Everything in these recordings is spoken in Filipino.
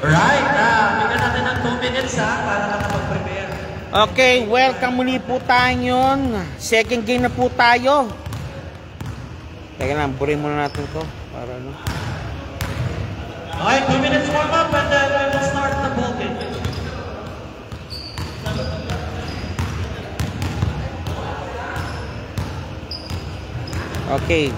Right, bigyan natin ng 2 minutes para nakapag-prepare. Okay, welcome muli po tayo yun. Second game na po tayo. Teka lang, burin muna natin to para ano. Okay, 2 minutes warm up and then we will start the ball game. Okay.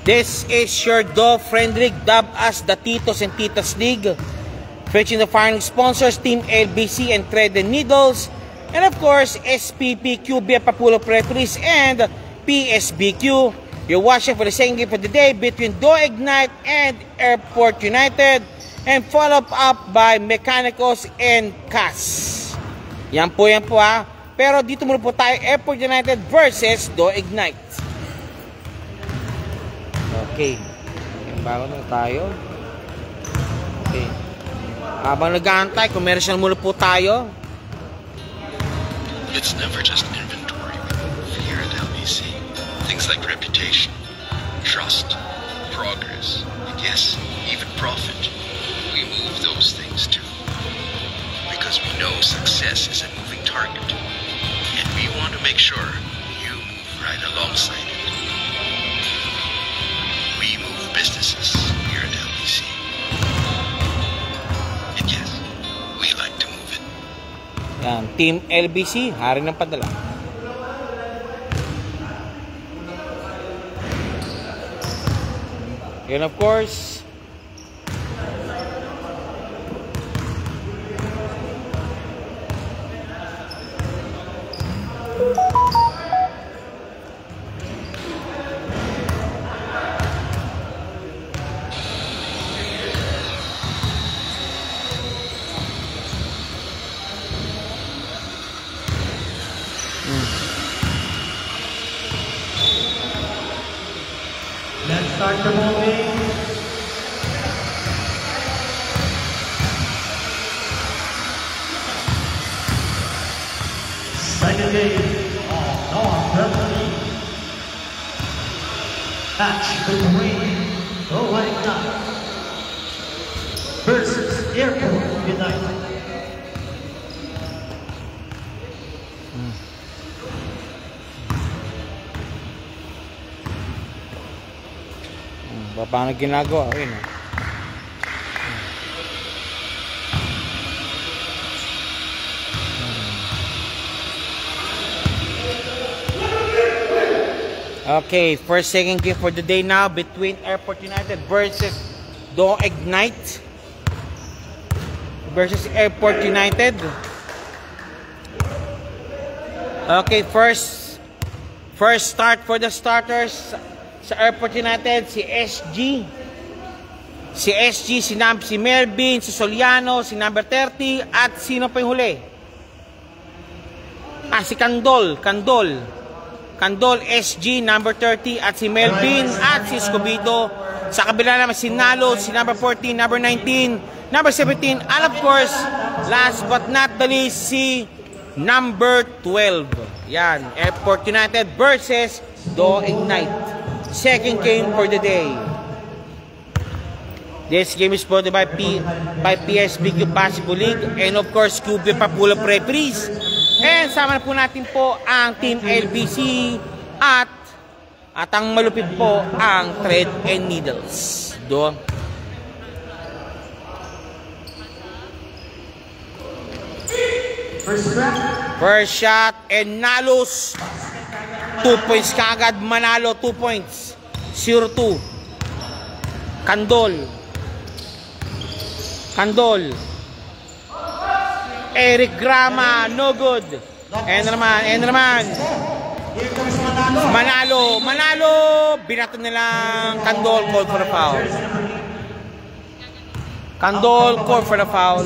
This is your Dove Friendly, dubbed as the Titos and Titas League, featuring the following sponsors: Team LBC and Thread and Needles, and of course SPPQ, Papulo Preferees, and PSBQ. You're watching for the second game for the day between Do Ignite and Airport United, and followed up by Mechanicals and CAS. Yan po ha. Pero dito muna po tayo, Airport United versus Do Ignite. Okay. Bago na tayo. Okay. Habang nag-aantay, commercial muna po tayo. It's never just inventory we move here at LBC. Things like reputation, trust, progress, and yes, even profit. We move those things too. Because we know success is a moving target. And we want to make sure you move right alongside it. We move businesses here at LBC. And yes, we like to move it. Yan, Team LBC, hari ng padala. And of course, Let's start the ball game. Second game of non-friendly match between Do Ignite versus Airport United. paano ginagawa? Ayun. Okay, first second game for the day now between Airport United versus Do Ignite versus Airport United. Okay, first start for the starters. Sa Airport United, si SG, si Melvin, si Soliano, si number 30, at sino pa yung huli? Si Candol, SG, number 30, at si Melvin, at si Escobedo. Sa kabila naman si Nalo, si number 14, number 19, number 17, and of course, last but not the least, si number 12. Yan, Airport United versus Do Ignite. Second game for the day. This game is sponsored by PSBQ Basketball League and of course QB Papulo Preferees. And sama na po natin po ang Team LBC at ang malupit po ang Thread and Needles. Do. First shot and Nalos. 2 points kagad, Manalo 2 points. 0-2. Candol. Eric Grama, no good. And naman. Manalo. Binato nilang Candol, call for the foul. Candol, call for the foul.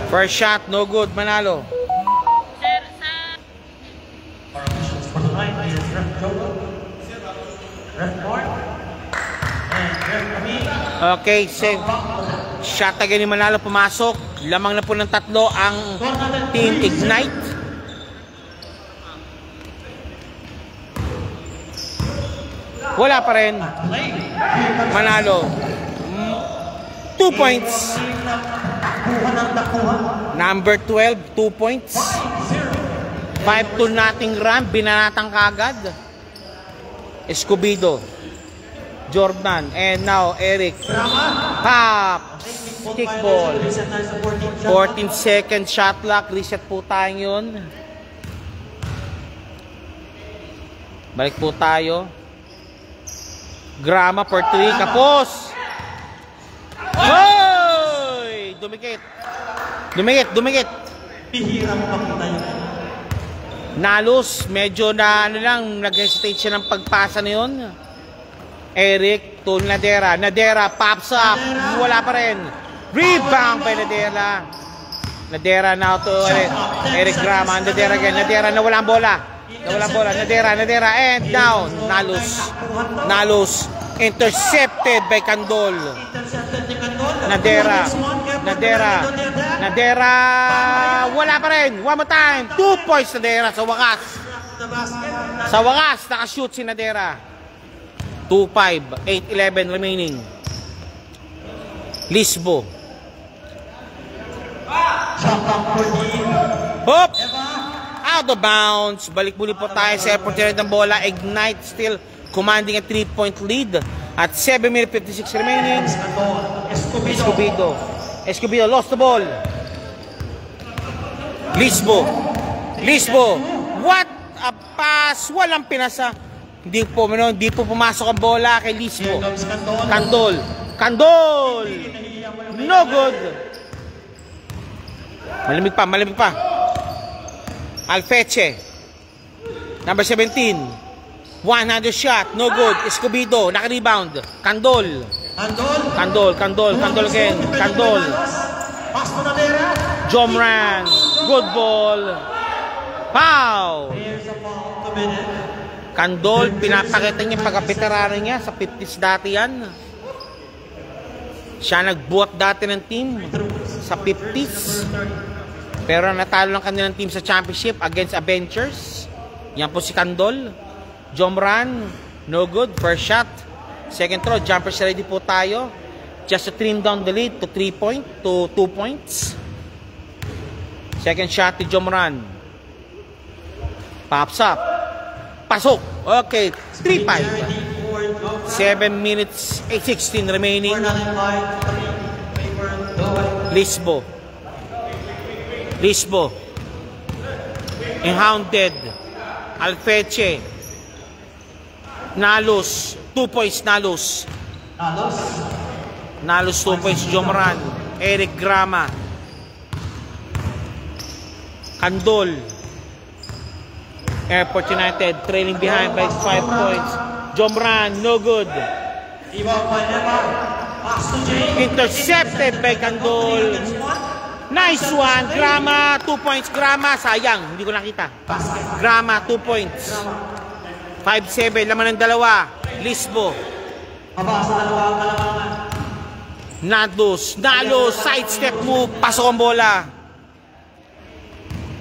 First shot, no good, Manalo. Okay, Shot again ni Manalo, pumasok. Lamang na po ng tatlo ang Team Ignite. Wala pa rin. Manalo. 2 points. Number 12, 2 points. 5-2 nating run. Binanatang kagad. Escobedo. Jordan. And now, Eric. Pop. Kickball. 14 second shot clock. Reset po tayo yun. Balik po tayo. Grama for 3. Kapos. Hoy! Dumikit. Dumikit. Pihirang pakita yun. Nalos. Medyo na nag-hesitate siya ng pagpasa na yun. Eric to Nadera. Nadera pops up. Wala pa rin. Rebound by Nadera. Nadera now to Eric Grama. Nadera again. Nadera nawala ang bola. Nadera and down. Nalos. Intercepted by Candol. Nadera. Wala pa rin. One more time. 2 points Nadera sa wakas. Nakashoot si Nadera. 2-5. 8-11 remaining. Lisbo. Hop! Out of bounds. Balik muli po tayo sa opportunity ng bola. Ignite still commanding a 3-point lead at 7 minutes 56 remaining. Escobedo lost the ball. Lisbo. What a pass. Walang pinasa. Hindi po pumasok ang bola kay Lisbo. Candol. No good. Malamig pa. Alfeche. Number 17. 100 shot. No good. Escobedo. Naka-rebound. Candol again. Jomran. Good ball. Pow. Candol. Pinapakita niya pagka-veterano niya. Sa 50s dati yan. Siya nagbuhat dati ng team. Sa 50s. Pero natalo lang kanilang team sa championship against Avengers. Yan po si Candol. Jomran, no good. First shot. Second throw, jumpers ready po tayo. Just to trim down the lead to 2 points. Second shot ni Jomran. Pops up. Pasok. Okay, 3-5. 7 minutes, 16 remaining. Lisbo. Hounded. Alfeche. Nalos. 2 points Nalos. 2 points Jomran. Eric Grama. Candol. Airport United trailing behind by 5 points. Jomran, no good. Intercepted by Candol. Nice one. Grama, 2 points. Grama, sayang. Hindi ko nakita. Grama, 2 points. 5-7. Laman ng dalawa. Lisbo. Nalos, sidestep move. Pasok ang bola.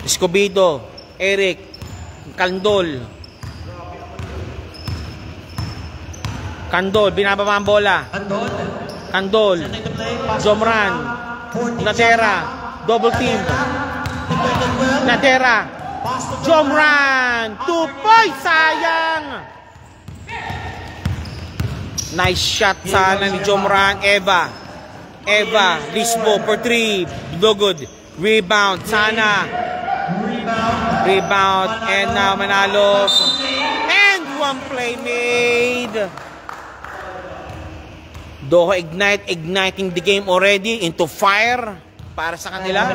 Escobedo. Eric. Candol. Binababa ang bola. Candol. Jomran. Nadera. Double team. Nadera. Jomran. 2 points. Sayang. Nice shot sana ni Jomran. Eva. Lisbo for 3. No good. Rebound. Sana. Rebound. And now Manalo. And one play made. Doha Ignite, igniting the game already into fire para sa kanila.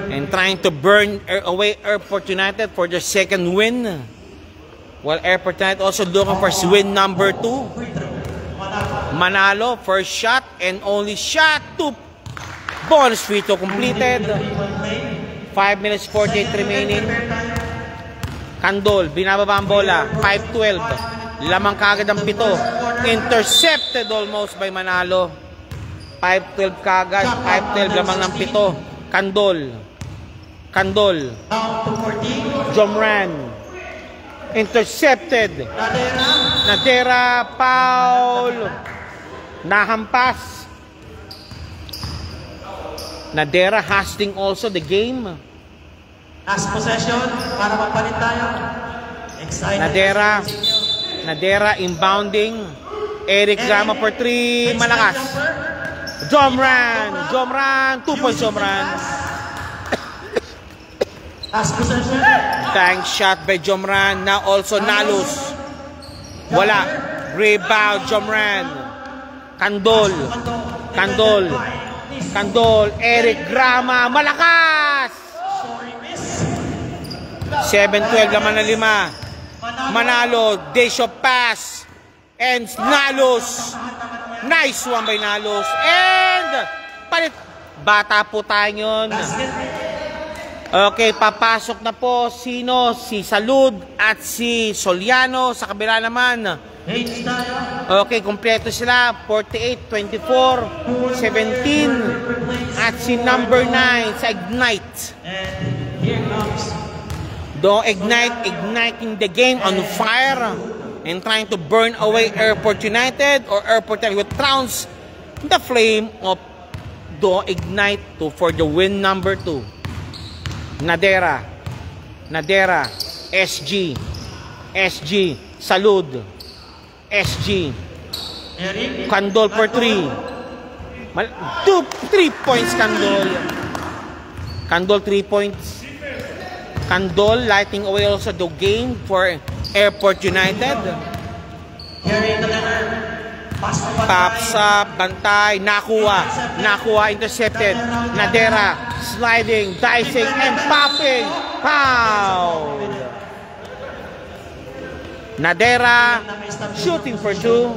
And trying to burn away Airport United for their second win. While Airport United also looking for win number 2. Manalo, first shot and only shot. 2 bonus free throw completed. 5 minutes 48 remaining. Candol, binababa ang bola. 5-12. Lamang kagad ang 7. Intercepted almost by Manalo. 5-12 kagad. 5-12 lamang ng 7. Kandol. Down to 14. Jomran. Intercepted. Nadera. Foul. Nahampas. Nadera hosting also the game. Last possession para magpalit tayo. Excited. Nadera inbounding. Eric Grama for 3. Malakas. Jomran. 2 points Jomran. Last possession. Tank shot by Jomran. Now also Nalus. Wala. Rebound Jomran. Kandol. Eric Grama. Malakas. 7-12 laman na 5. Manalo. Desho pass. And Nalus. Nice one by Nalus. And palit. Bata po tayo yun. Okay, papasok na po sino? Si Salud at si Soliano. Sa kabila naman. Okay, kompleto sila. 48, 24, 17. At si number 9 sa Ignite. Do Ignite, igniting the game on fire and trying to burn away Airport United or Airport United with rounds the flame of Do Ignite for the win number 2. Nadera, SG, Salud, SG, Kandol for 3. 3 points Kandol 3 points. Kandol lighting away also the game for Airport United. Pops up, Bantay, Nakuha, intercepted. Nadera, sliding, dicing, and popping. Foul! Nadera, shooting for 2.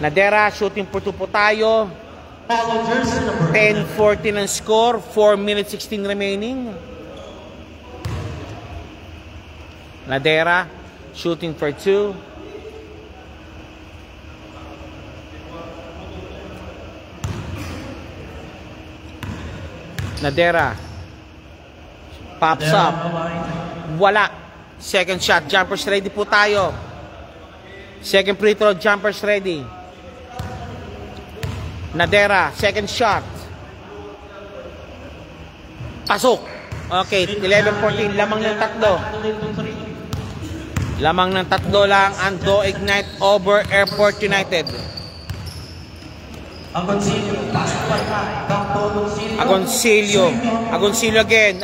Nadera, shooting for 2 po tayo. 10-14 ang score, 4 minutes 16 remaining. Nadera, shooting for 2. Nadera pops up. Wala. Second shot. Jumpers ready po tayo. Second free throw. Jumpers ready. Nadera. Second shot. Pasok. Okay. 11-14. Lamang ng 3. Lamang ng 3 lang ang Do Ignite over Airport United. Agoncillo again.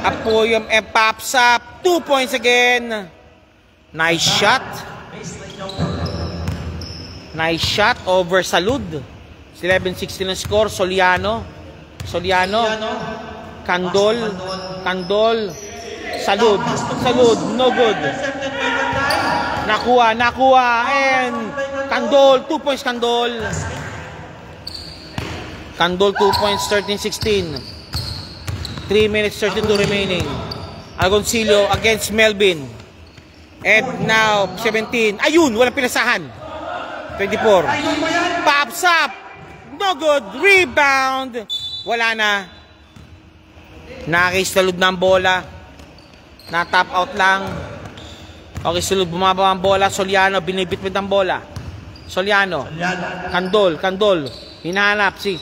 Apoyom and pops up. 2 points again. Nice shot over Salud. 11-16 ang score. Soliano. Kandol. Salud. No good. Nakuha. And Kandol. 2 points Kandol. 2 points, 13-16. 3 minutes, 32 remaining. Agoncillo against Melvin. And now, 17. Ayun, walang pinasahan. 24. Pops up. No good. Rebound. Wala na. Nakisalud na ang bola. Na-top out lang. Okay, sulod. Bumaba ang bola. Soliano, binibitbit ang bola. Soliano. Kandol. Hinahanap si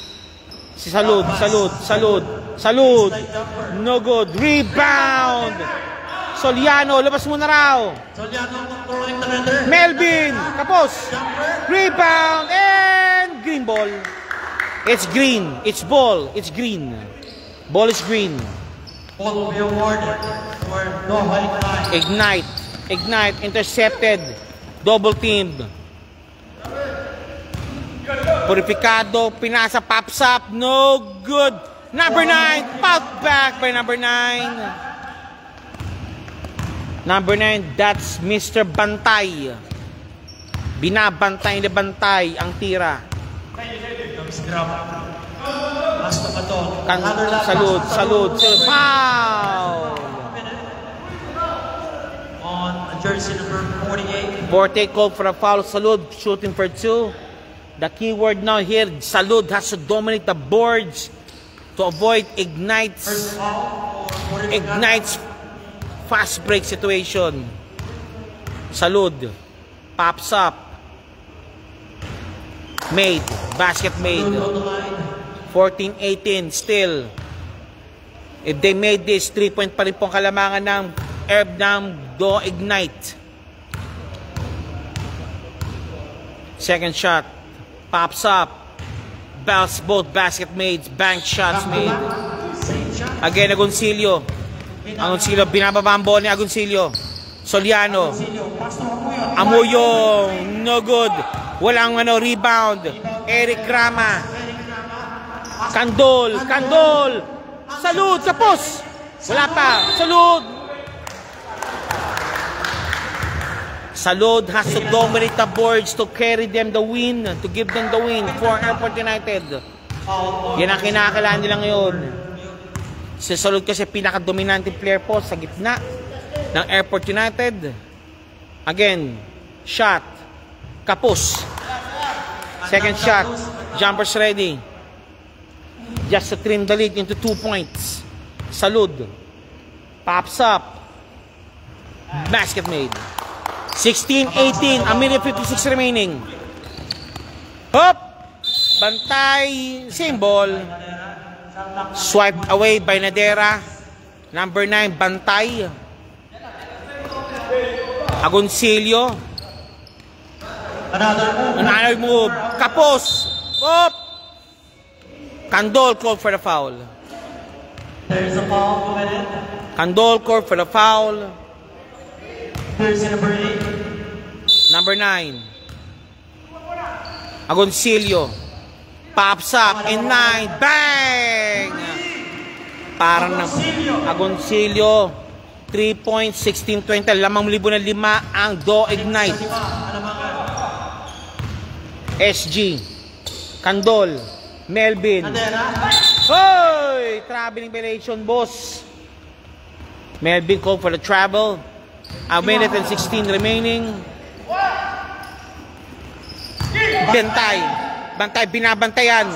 Salud. No good. Rebound. Soliano, labas mo na raw. Melvin, kapos. Rebound and green ball. It's green. It's ball. It's green. Ball is green. Ball will be awarded for Ignite. Intercepted. Double teamed. Purificado, pinasa, pops up, no good. Number 9, popped back by number 9. Number 9, that's Mr. Bantay. Binabantay ang tira. Salud. Foul! On jersey number 48. Forte called for a foul. Salud shooting for 2. The keyword now here, Salud has to dominate the boards to avoid Ignite's fast break situation. Salud pops up. Made. Basket made. 14-18 still. If they made this, 3-point pa rin pong kalamangan ng Do Ignite. Second shot. Pops up. Bounce both basket made. Bank shots made. Again, Agoncillo. Agoncillo, binababa ang bola ni Agoncillo. Soliano. Amuyo. No good. Walang rebound. Eric Rama. Candol. Salud, kapos. Wala pa. Salud has to dominate the boards to carry them the win, to give them the win for Airport United. Yan ang kinakailangan nila ngayon. Si Salud kasi pinaka-dominante player po sa gitna ng Airport United. Again, shot. Kapos. Second shot. Jumpers ready. Just to trim the lead into 2 points. Salud. Pops up. Basket made. 16-18. A minute 56 remaining. Hop! Bantay. Same ball. Swiped away by Nadera. Number 9, Bantay. Agoncillo. Another move. Kapos. Hop! Candol called for the foul. There's a foul committed. Candol called for the foul. There's number 8. Number 9. Agoncillo. Pops up in 9. Bang! Parang na Agoncillo. 3 points, 16-20. 5,005 ang Do Ignite. SG. Candol. Melvin. Hoy! Traveling violation, boss. Melvin called for the travel. A minute and 16 remaining. Bantay, binabantayan.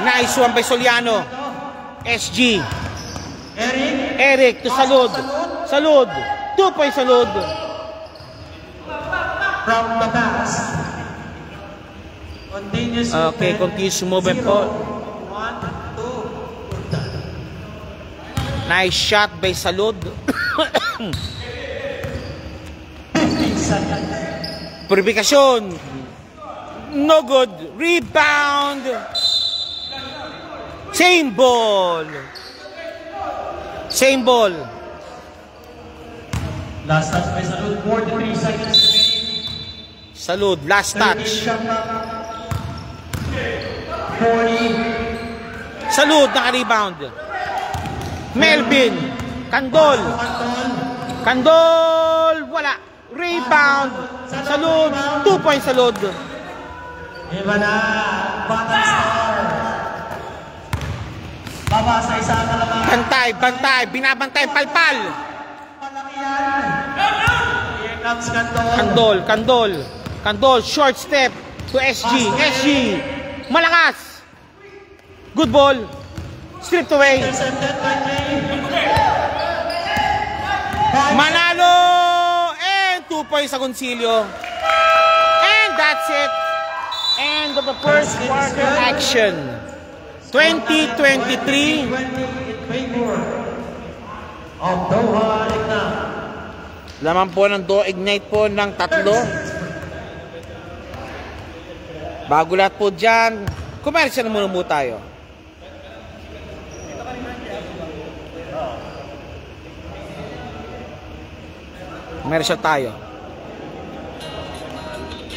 Nice one by Soliano. SG. Eric to Salud. 2-point Salud. From the pass. Continuous Okay, continuous movement po. 1, 2. Nice shot by Salud. Purifikasyon. No good. Rebound. Same ball. Last touch by Salud. 43 seconds remaining. Salud, last touch. 40. Salud, naka-rebound. Melvin. Candol. Wala. Rebound. Salud. 2-point Salud. Iba na. Batang star. Baba sa isa na lamang. Bantay. Binabantay. Palpal. Malaki yan. Here comes Candol. Candol. Short step to SG. Malakas. Good ball. Stripped away. Intercepted by Clay. Manalo. And 2 points sa Agoncillo. And that's it. End of the first quarter action. 20-23. Of Doha Ignite. Laman po ng Do Ignite po ng 3. Bago lahat po dyan, commercial muna po tayo. Commercial tayo.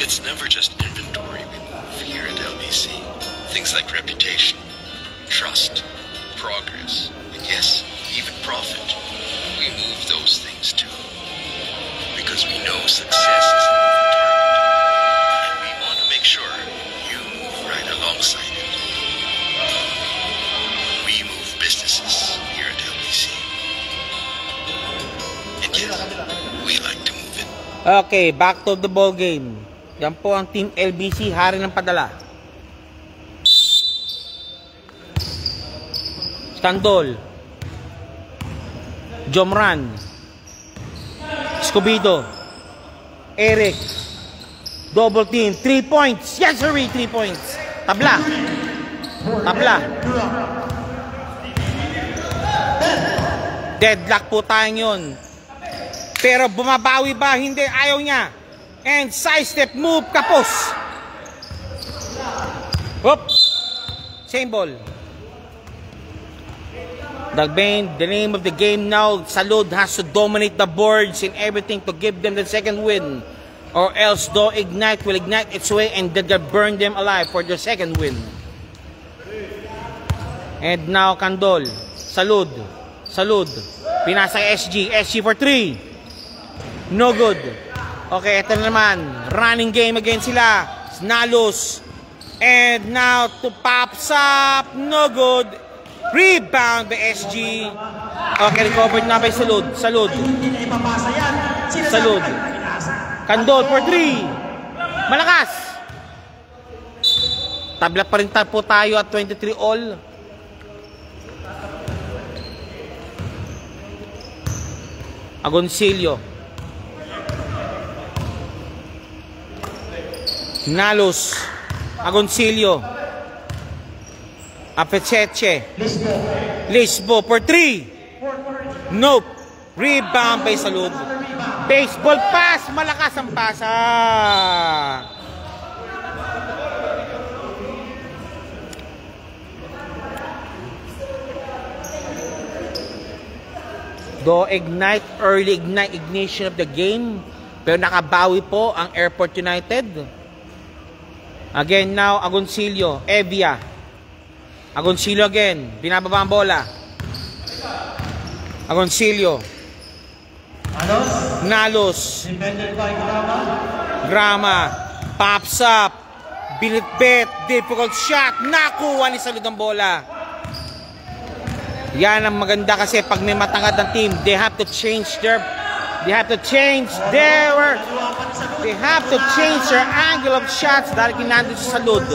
It's never just inventory we move here at LBC. Things like reputation, trust, progress, and yes, even profit. We move those things too. Because we know success is a moving target. And we want to make sure you move right alongside it. We move businesses here at LBC. And yes, we like to move it. Okay, back to the ball game. Yan po ang Team LBC, hari ng padala. Candol. Jomran. Escobedo. Eric. Double team. 3 points. Yes, sir. 3 points. Tabla. Tabla. Deadlock po tayo yun. Pero bumabawi ba? Hindi. Ayaw niya. And side step move. Kapos. Hop. Same ball. The name of the game now, Salud has to dominate the boards and everything to give them the second win. Or else Do Ignite will ignite its way and then burn them alive for their second win. And now Candol. Salud. Salud. Pinasa SG. SG for 3. No good. Okay, ito naman. Running game again sila. Nalos. And now to Pops up. No good. Rebound by SG. Okay, recovered na by Salud. Salud. Salud. Candol for 3. Malakas. Tabla pa rin po tayo at 23 all. Agoncillo. Nalos. Agoncillo. Apecheche. Lisbo for 3. Nope. Rebound by Salud. Baseball pass. Malakas ang pasa. Do Ignite, early ignition of the game. Pero nakabawi po ang Airport United. Again now, Agoncillo, Evia. Agoncillo again, binababa ang bola. Agoncillo. Nalos. Grama. Pops up. Binitbit. Difficult shot. Nakuha ni Salud ang bola. Yan ang maganda kasi pag may matangad ng team, they have to change their angle of shots dahil kinandun sa Salud.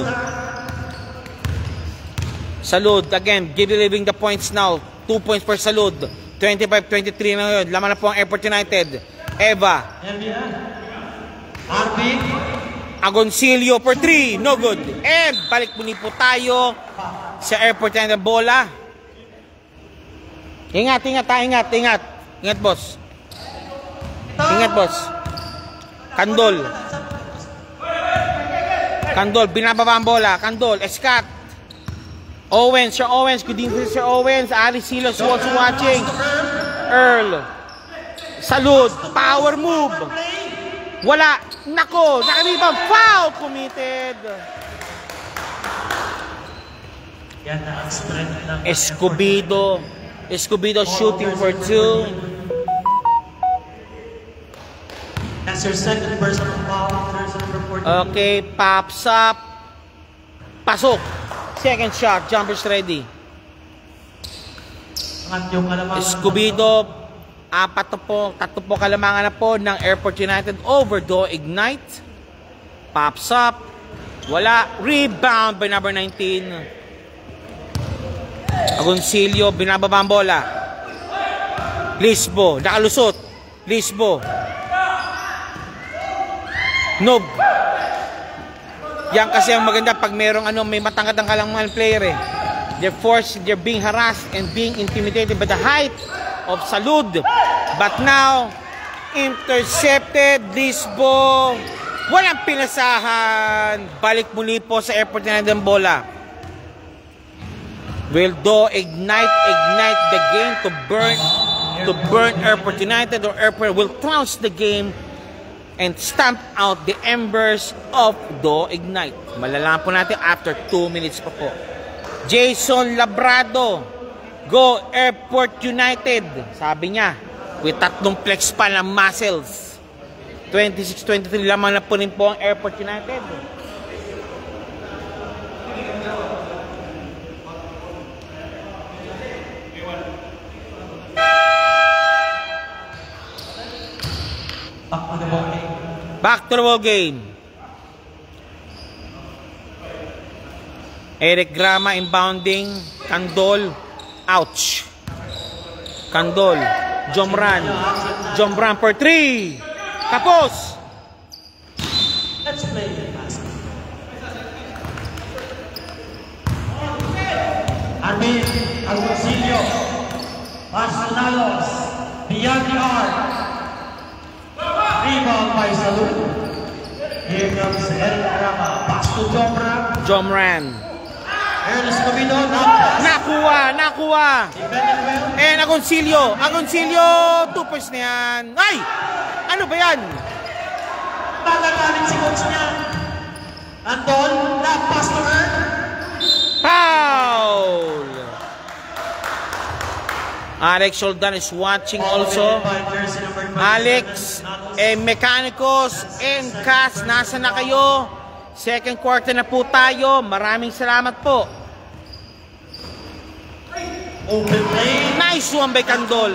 Salud, again, delivering the points now. 2 points per Salud. 25-23 na yun. Laman na po ang Airport United. Eva. Agoncillo for 3. No good. And balik muli po tayo sa Airport United bola. Ingat. Ingat, boss. Ingat, boss. Candol. Candol, binababa ang bola. Candol, Escat. Owens, Sir Owens. Good evening, Sir Owens. Ali Silos also watching. Earl. Salud. Power move. Wala. Nako. Nakaribang. Foul committed. Escobedo. Escobedo shooting for 2. That's your second personal foul. Okay. Pops up. Pasok. Second shot, jumpers ready. Escobedo, 3 po kalamangan na po ng Airport United over Do Ignite. Pops up. Wala. Rebound by number 19. Agoncillo, binababa ang bola. Lisbo, nakalusot. Lisbo. Nob. Yan kasi ang maganda pag merong may matangkad ang kalangan player eh. They're being harassed and being intimidated by the height of Salud. But now, intercepted, Lisbo. Walang pinasahan. Balik muli po sa Airport United ang bola. Will Do ignite the game to burn Airport United, or Airport will trounce the game and stamp out the embers of Do Ignite. Malalaman po natin after 2 minutes pa po. Jason Labrado, go Airport United. Sabi niya, with 3 flex pa ng muscles. 26-23 lamang na po rin po ang Airport United. Back to the ball game. Back to the ball game. Eric Grama inbounding. Candol. Ouch. Candol. Jomran. Jomran for 3. Tapos. Let's play the basket. Armin Alconcillo. Pastonalos. Beyond the arc. Rebound by Salud. Here comes Eric Grama. Pass to Jomran. Jomran. Ernest Comido. Nakuha. And Agoncillo. 2 points na yan. Ay! Ano ba yan? Magagaling si coach niya. Anton. Pass to her. Foul! Alex Roldan is watching also. Alex, Mechanicos, and Cass, nasa na kayo? Second quarter na po tayo. Maraming salamat po. Open play. Nice one by Candol.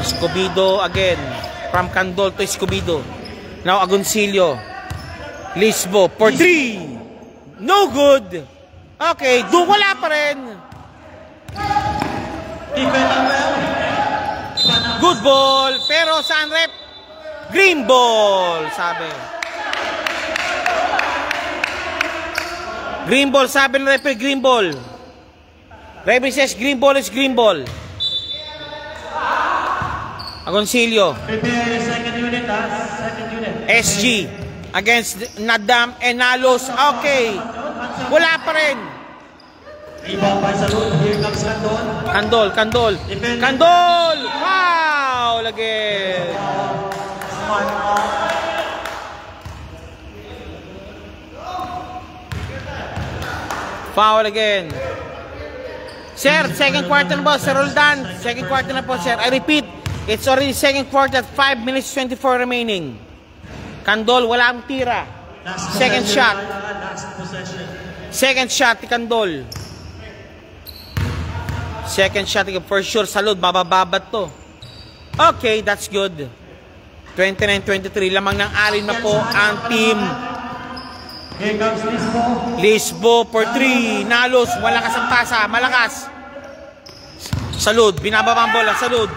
Escobedo again. From Candol to Escobedo. Now Agoncillo. Lisbo for 3. No good. Okay, wala pa rin. Good ball. Pero saan rep? Green ball, sabi. Green ball, sabi ng referee, green ball. Referee says green ball is green ball. Agoncillo. Prepare your second unit, second unit. SG against Nadam and Nalos. Okay. Wala pa rin. Rebound by Salud. Here comes Candol. Candol! Foul again. Foul again. Sir, second quarter na po, Sir Roldan. Second quarter na po, sir. I repeat, it's already second quarter at 5 minutes 24 remaining. Candol, wala ang tira. Second shot. Second shot ni Candol. Second shot, for sure, Salud, babababat to. Okay, that's good. 29-23, lamang ng alin na po ang team. Here comes Lisbo for 3. Nalos, malakas ang pasa, malakas. Salud, binababa ang bola, Salud.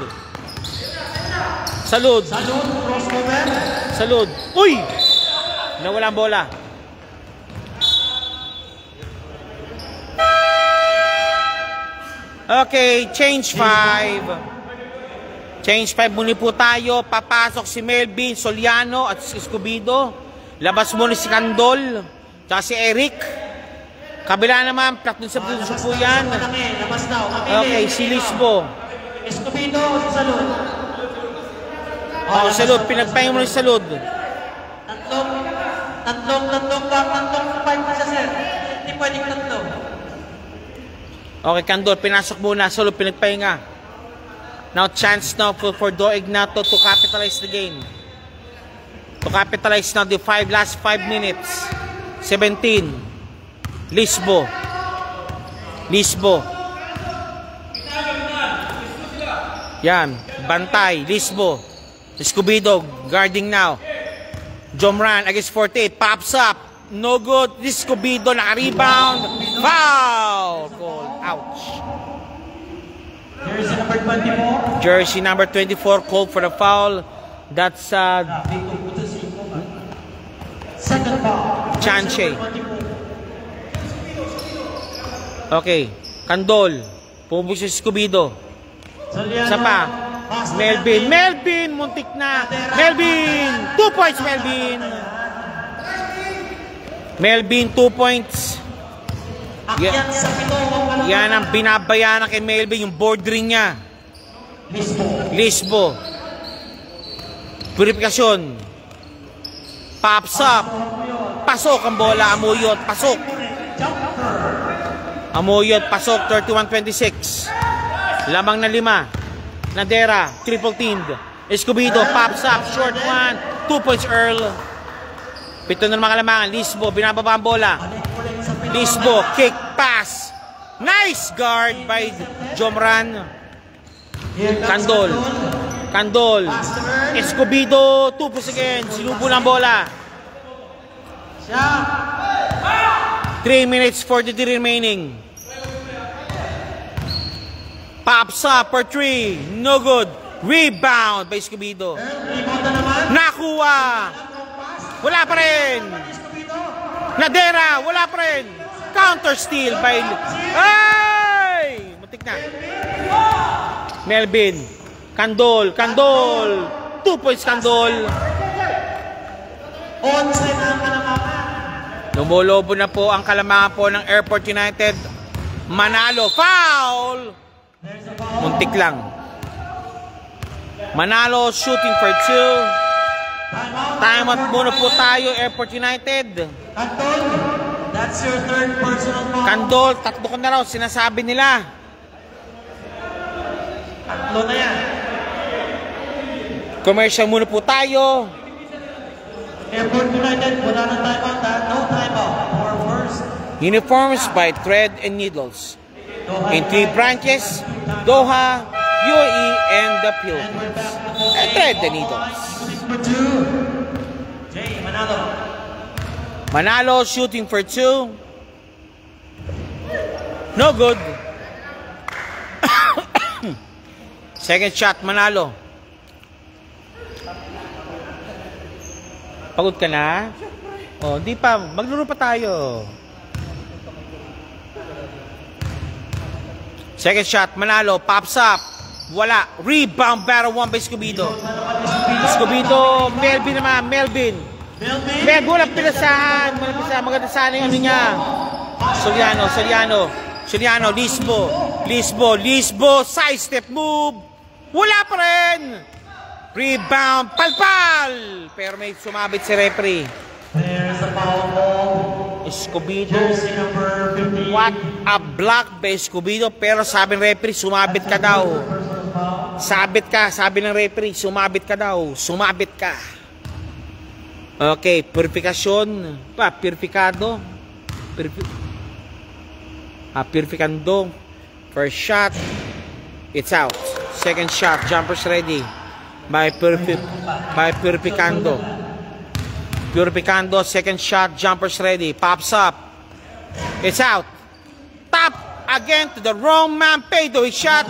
crossover. Salud. Uy! Nawala ang bola. Okay, change 5. Change 5 muli po tayo. Papasok si Melvin Soliano at si Escobedo. Labas muna si Candol. Tsaka si Eric. Kabila naman, platoon sa po yan. Okay, si Lisbo. Escobedo, si Salud. Salud, pinagpahinga mo si Salud. Tatlong 5 na siya, sir. Hindi pwedeng tatlo. Okay, Candol, pinasok muna. Salud, pinagpahinga. Now, chance now for Do Ignato to capitalize the game. To capitalize now the last 5 minutes. 17. Lisbo. Yan. Bantay. Lisbo. Escobedo. Guarding now. Jomran against 48. Pops up. No good. Escobedo naka-rebound. Foul. Goal. Ouch. Jersey number 24. Jersey number 24 called for the foul. That's Second foul. Chanche. Okay. Candol. Pumubog si Escobedo. Isa pa. Melvin. Muntik na. Melvin. 2 points, Melvin. 2 points. Yan ang binabayaran kay Melvin, yung board ring niya. Lisbo. Purifikasyon. Pops up. Pasok ang bola. Amuyot. Pasok. 31-26. Lamang na 5. Nadera. Triple teamed. Escobedo. Pops up. Short one. 2 points, Earl. 7 na mga lamangan. Lisbo. Binababa ang bola. Lisbo. Kick. Pass. Nice guard by Jomran. Candol. Candol. Escobedo. 2 points again. Sinubo ng bola. 3 minutes 43 remaining. Pops up for 3. No good. Rebound by Escobedo. Nakuha. Wala pa rin. Nadera. Wala pa rin. Counter steal by... Ay! Matik na. Melvin. Candol. 2 points Candol. Onside ang Kalamangan. Lumulobo na po ang Kalamangan po ng Airport United. Manalo. Foul! Muntik lang. Manalo shooting for 2. Time out muna po tayo, Airport United. Candol, that's your third personal foul. Candol, 3 ko na raw, sinasabi nila. 3 na yan. Commercial muna po tayo. Airport United, wala na timeout. No timeout for first. Uniforms by Thread and Needles. In 3 branches, Doha, UAE, and the Philippines. Thread and Needles. For 2. Jay, Manalo. Manalo shooting for 2. No good. Second shot, Manalo. Pagod ka na? Oh, di pa. Maglaro pa tayo. Second shot, Manalo. Pops up. Wala. Rebound, battle 1 by Escobedo. Escobedo, Melvin naman. Melvin, walang pinasahan. Maganda sana yung ano niya. Soriano, Lisbo, side step move. Wala pa rin. Rebound, palpal. Pero may sumabit si referee. There's a foul ball. Escobedo. Jersey number 15. What a block by Escobedo. Pero sabi ng referee, sumabit ka daw. Sabi ng referee, sumabit ka daw. Sumabit ka. Okay, purifikasyon. Purificando. First shot. It's out. Second shot, jumpers ready. By Purificando. Second shot, jumpers ready. Pops up. It's out. Tap again to the wrong man. Paydo shot.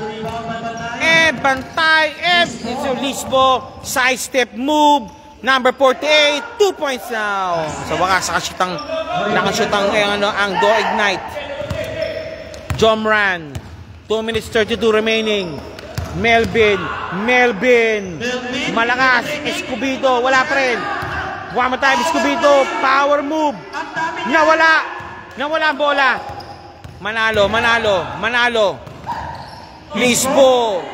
Bantay. It's Lisbo. Side step move. Number 48. 2 points now. Sa wakas, nakashoot ang Do Ignite. Jomran. 2 minutes 32 remaining. Melvin. Malakas. Escobedo. Wala pa rin. One more time. Escobedo. Power move. Nawala ang bola. Manalo. Lisbo.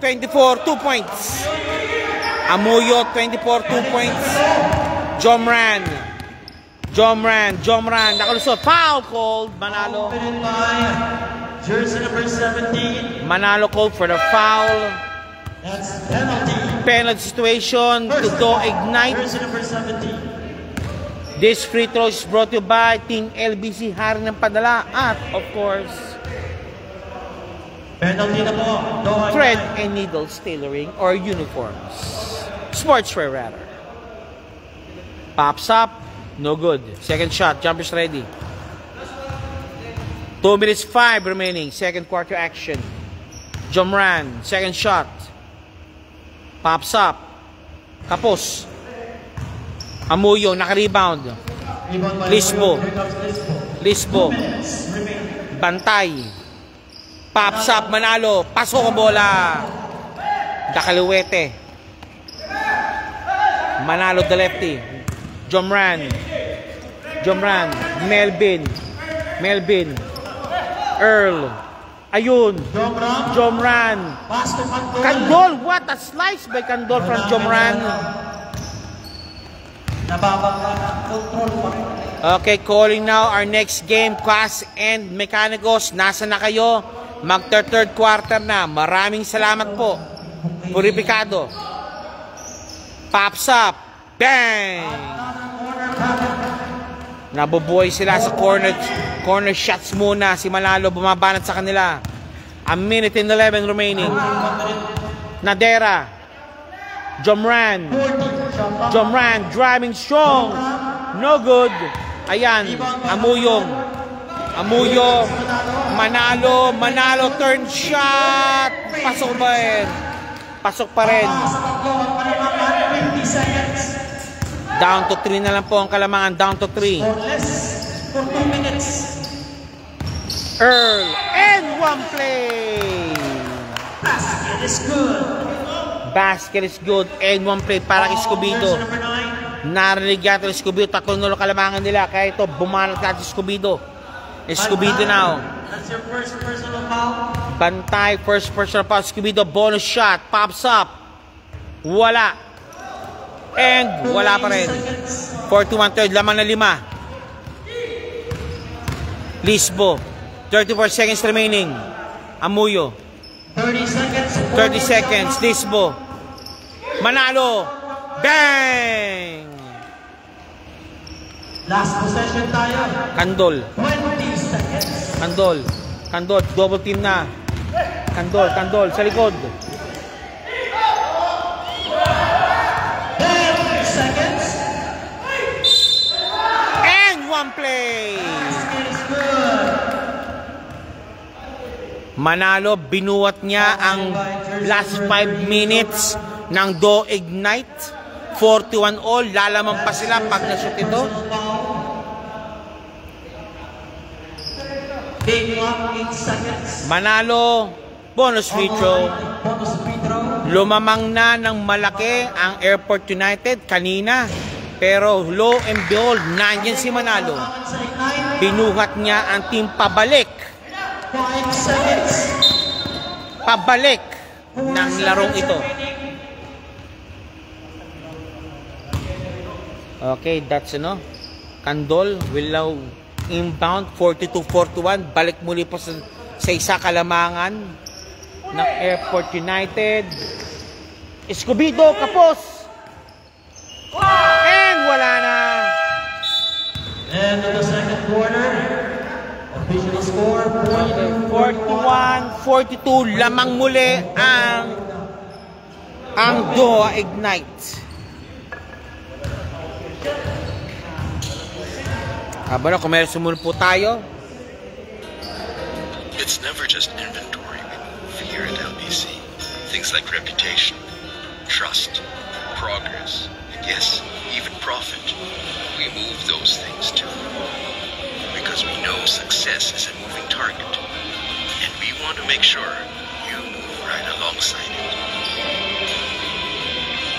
24. 2 points. Amuyo. 24. 2 points. Jomran. Nakalusot. Foul called. Manalo. Jersey number 17. Manalo called for the foul. That's penalty. Penalty situation to Do Ignite. Jersey number 17. This free throw is brought to you by Team LBC, hari ng padala, at of course, Penalty na po. Thread and Needles Tailoring or Uniforms. Sportswear rather. Pops up. No good. Second shot. Jumpers ready. 2 minutes 5 remaining. Second quarter action. Jomran. Second shot. Pops up. Kapos. Amuyo. Naka-rebound. Lisbo. Bantay. Pops up. Manalo. Pasok ang bola. Dakaluwete. Manalo the lefty. Jomran. Melvin. Earl. Ayun. Jomran. Candol. What a slice by Candol from Jomran. Okay, calling now our next game. Class and Mechanicos. Nasa na kayo? Mag-third quarter na. Maraming salamat po. Purificado. Pops up. Bang! Nabubuhay sila sa corner shots muna. Si Manalo bumabanat sa kanila. A minute and 11 remaining. Nadera. Jomran. Jomran driving strong. No good. Ayan, Amuyong. Amuyo. Manalo. Manalo turn shot. Pasok ba rin? Pasok pa rin. Down to 3 na lang po ang Kalamangan. Down to 3. For 2 minutes. Earl. And one play. Basket is good. Basket is good. And one play para kay Escobedo. Number 9. Narinig yata ng Escobedo. Tatlong nulo Kalamangan nila. Kaya ito, bumanat natin si Escobedo. Escobedo now. That's your first personal foul. Bantay, first personal foul. Escobedo, bonus shot. Pops up. Wala. And wala pa rin. 41-3. Lamang na 5. Lisbo. 34 seconds remaining. Amuyo. 30 seconds. 30 seconds. Lisbo. Manalo. Bang! Last possession tayo. Kandol. 20 seconds. Kandol. Kandol. Double team na. Kandol. Kandol. Sa likod. 10 seconds. And one play. Basket is good. Manalo, binuwat niya ang last 5 minutes ng Do Ignite. 41 all. Lalaman pa sila pag na-shoot ito. Game clock, 8 seconds. Manalo, bonus free throw. Bonus free throw. Lumamang na ng malaki ang Airport United kanina. Pero low and behold, nandyan si Manalo. Sa Ignite. Binuhat niya ang team pabalik. 5 seconds. Pabalik ng larong ito. Okay, that's Kandol will now inbound 42-41. Balik muli po sa isa Kalamangan ng Airport United. Escobedo, kapos! And wala na. And in the second quarter, official score 41-42. Lamang muli ang Doha Ignite. Habang kung sumunod po tayo. It's never just inventory we move here at LBC. Things like reputation, trust, progress, and yes, even profit. We move those things too. Because we know success is a moving target. And we want to make sure you move right alongside it.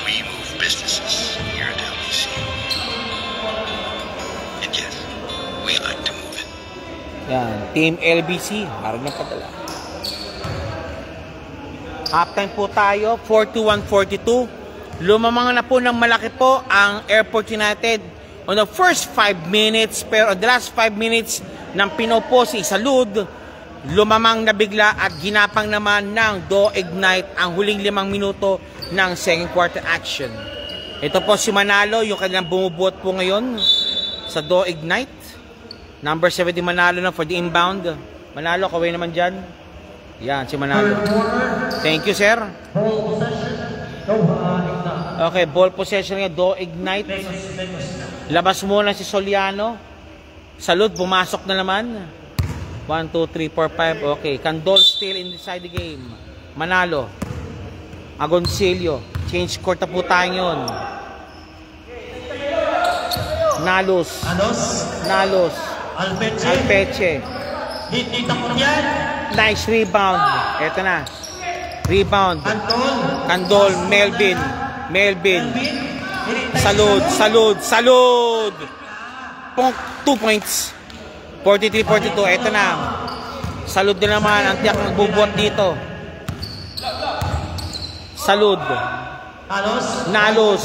We move businesses here at LBC. And yes, we like to move it. Yan, Team LBC, harap ng padala. Halftime po tayo, 41-42. Lumamang na po ng malaki po ang Airport United on the first 5 minutes. Pero on the last 5 minutes ng Pinoy po si Salud, lumamang na bigla at ginapang naman ng Do Ignite ang huling 5 minuto ng second quarter action. Ito po si Manalo, yung kanilang bumubuot po ngayon sa Do Ignite. Number 70 Manalo na for the inbound. Manalo, kaway naman dyan. Yan, si Manalo. Thank you, sir. Okay, ball possession nga, Do Ignite. Labas muna si Soliano. Salud, pumasok na naman. 1, 2, 3, 4, 5. Okay, Kandol still inside the game. Manalo. Agoncillo. Change court na po tayo yun. Nalos. Nalos. Alpeche. Hindi takot yan. Nice rebound. Eto na. Rebound. Kandol. Melvin. Salud. 2 points. 43-42. Eto na. Salud din naman. Ang tiyak magbubuot dito. Salud. Nalos.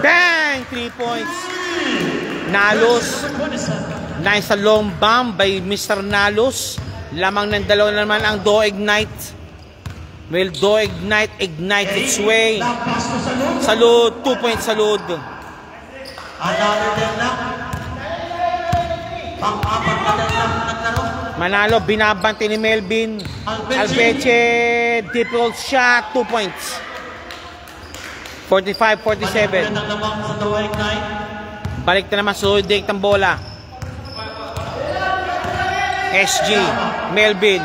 Bang! 3 points. Nalos. Nice a long bomb by Mr. Nalos. Lamang ng dalawa naman ang Do Ignite. Will Do Ignite its way. Salud. 2 points Salud. Manalo, binabante ni Melvin. Alpeche, difficult shot, 2 points. 45-47. Ang lamang sa Doha Ignite. Balik na naman sa Date ng bola. SG, Melvin.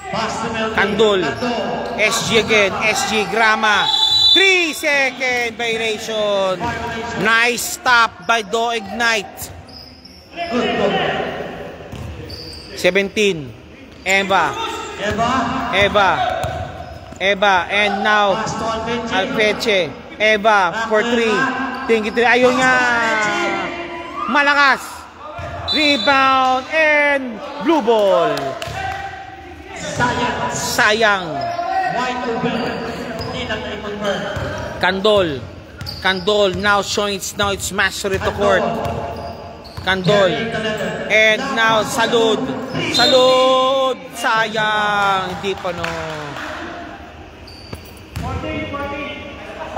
Pass to Melvin. Kandol. SG again. SG, Grama. 3-second violation. Nice stop by Do Ignite. 17. Eva. And now Pass to Alpeche. Alpeche. Eva for 3. Tingin 3. Ayaw niya. Malakas. Rebound and blue ball. Sayang. Wide open. Hindi na i-convert. Kandol now showing now it's mastery to court. Kandol. And now Salud. Sayang. Hindi pa no.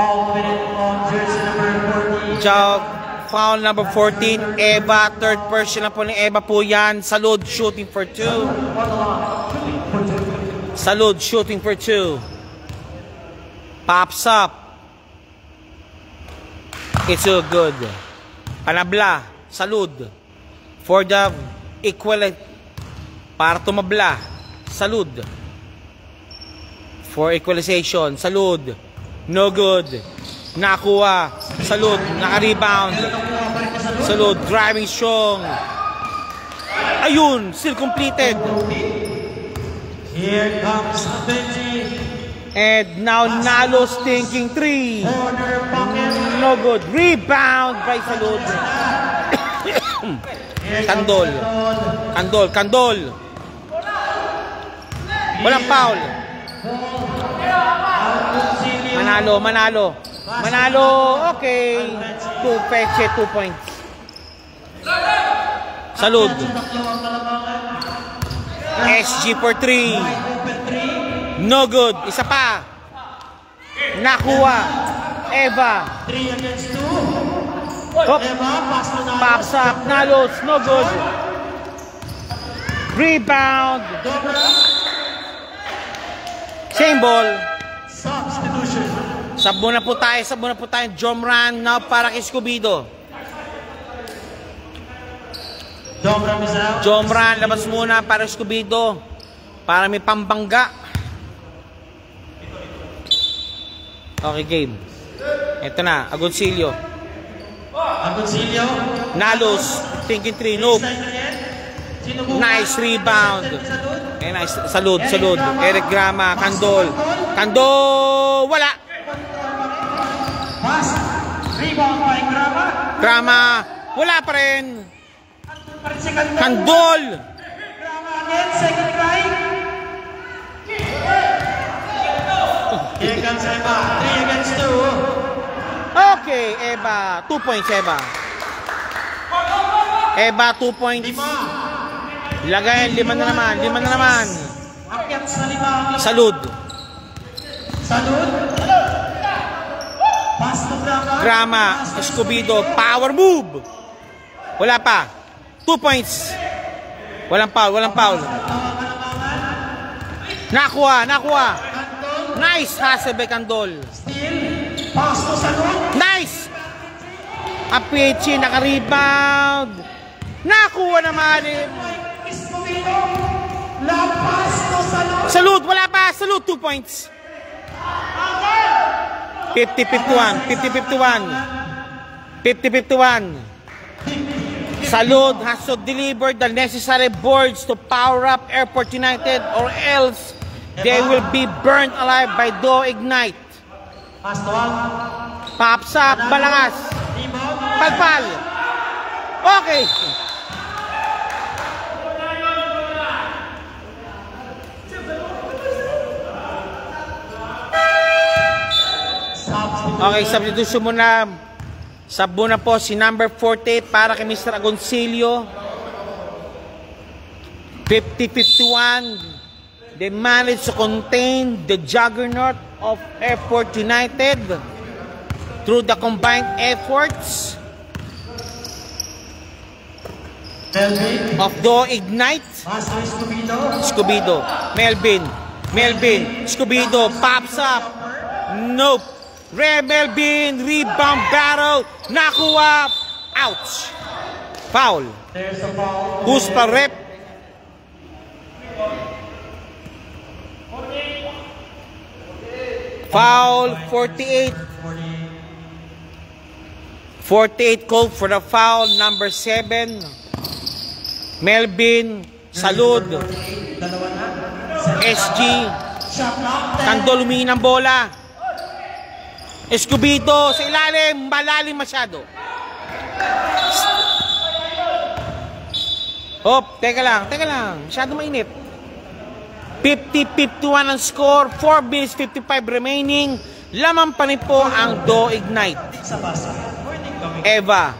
All minute on jersey number 14. Jog. Foul number 14. Eva. Third person na po ni Eva po yan. Salud shooting for 2. Pops up. It's so good. Panabla. Salud. For the equivalent. Para tumabla. Salud. For equalization. Salud. No good. Nakuha. Salud. Naka-rebound. Salud. Driving strong. Ayun. Still completed. Here comes Benji. And now Nalo's thinking 3. Corner pocket. No good. Rebound by Salud. Kandol. Walang foul. Manalo. Okay. 2 peche, 2 points. Salud. SG for 3. No good. Isa pa. Nakuha. Eva. 3 against 2. Hop. Eva, pass to Nalos. Pops up. Nalos. No good. Rebound. Dobra. Same ball. Substitution. Sab muna po tayo. Jomran now para kay Escobedo. Dobra is out. Jomran, labas muna para Escobedo. Para may pambangga. Okay, game. Ito na, Agoncillo. Nalos, thinking 3, nope. Nice rebound. Eh, nice. Salud. Eric Grama, Kandol, wala. Pass. Rebound by Grama. Grama, wala pa rin. Second Kandol. Grama again, second try. Here comes Eva. 3 against 2. Okay, Eva, 2 points, Eva. Eva, 2 points. Lagay, 5 na naman. Akyat sa 5. Salud. Pass to Grama. Grama, Escobedo, power move. Wala pa. 2 points. Walang foul. Nakuha. Nice hustle by Kandol. Pass to Salud. Nice. Apeche, naka-rebound. Nakuha naman. Escobedo. Long pass to Salud. Salud, wala pa. Salud, 2 points. 50-51. Salud has to deliver the necessary boards to power up Airport United or else they will be burned alive by Do Ignite. Pass to Al. Pops up, Balangas. Palpal. Okay. Okay, substitution muna. Sub muna po si number 40 para kay Mr. Agoncillo. 50-51. They managed to contain the juggernaut of Airport United through the combined efforts of Do Ignite. Escobedo. Melvin. Escobedo pops up. Nope. Melvin, rebound battle, nakuha, ouch. Foul. There's a foul. Who's pa rep? Foul, 48. 48 called for the foul, number 7. Melvin, Salud. SG. Tandol humingi ng bola. Escobedo sa ilalim, malalim masyado. Hop, teka lang, masyado mainit. 50-51 ang score, 4 minutes 55 remaining. Lamang pa rin po ang Do Ignite. Eva.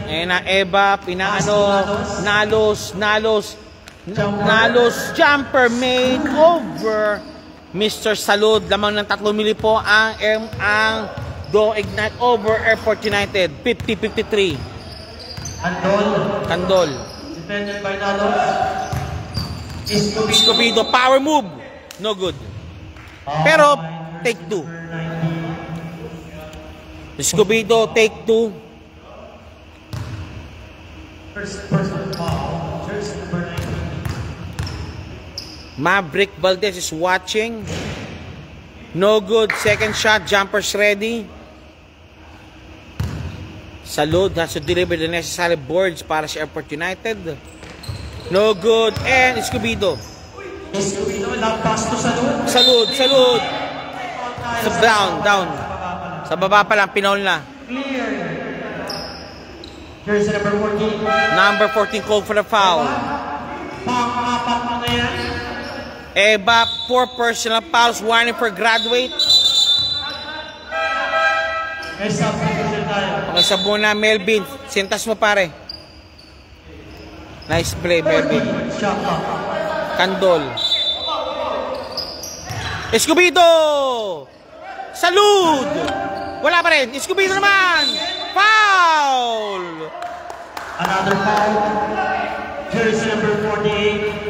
Ayan na, Eva, Nalos, jumper made over Mr. Salud. Lamang ng 3 mili po ang Do Ignite over Airport United. 50-53. Candol. Defended by Nalos. Escobedo, power move. No good. Pero, take 2. Escobedo, take 2. First person foul. Jersey number 19. Maverick Valdez is watching. No good. Second shot. Jumpers ready. Salud has to deliver the necessary boards para sa Airport United. No good. And Escobedo. Pass to Salud. Salud. Down. Sa baba pa lang. Pinaul na. Clear. Jersey number 14. Number 14 called for the foul. Pang-apat mo na yan. Eva, 4 personal fouls, warning for graduate. May substitution tayo. Pakisa muna, Melvin. Sintas mo, pare. Nice play, Melvin. Shot clock. Candol. Escobedo! Salud! Wala pa rin. Escobedo naman! Foul! Another foul. Jersey number 48.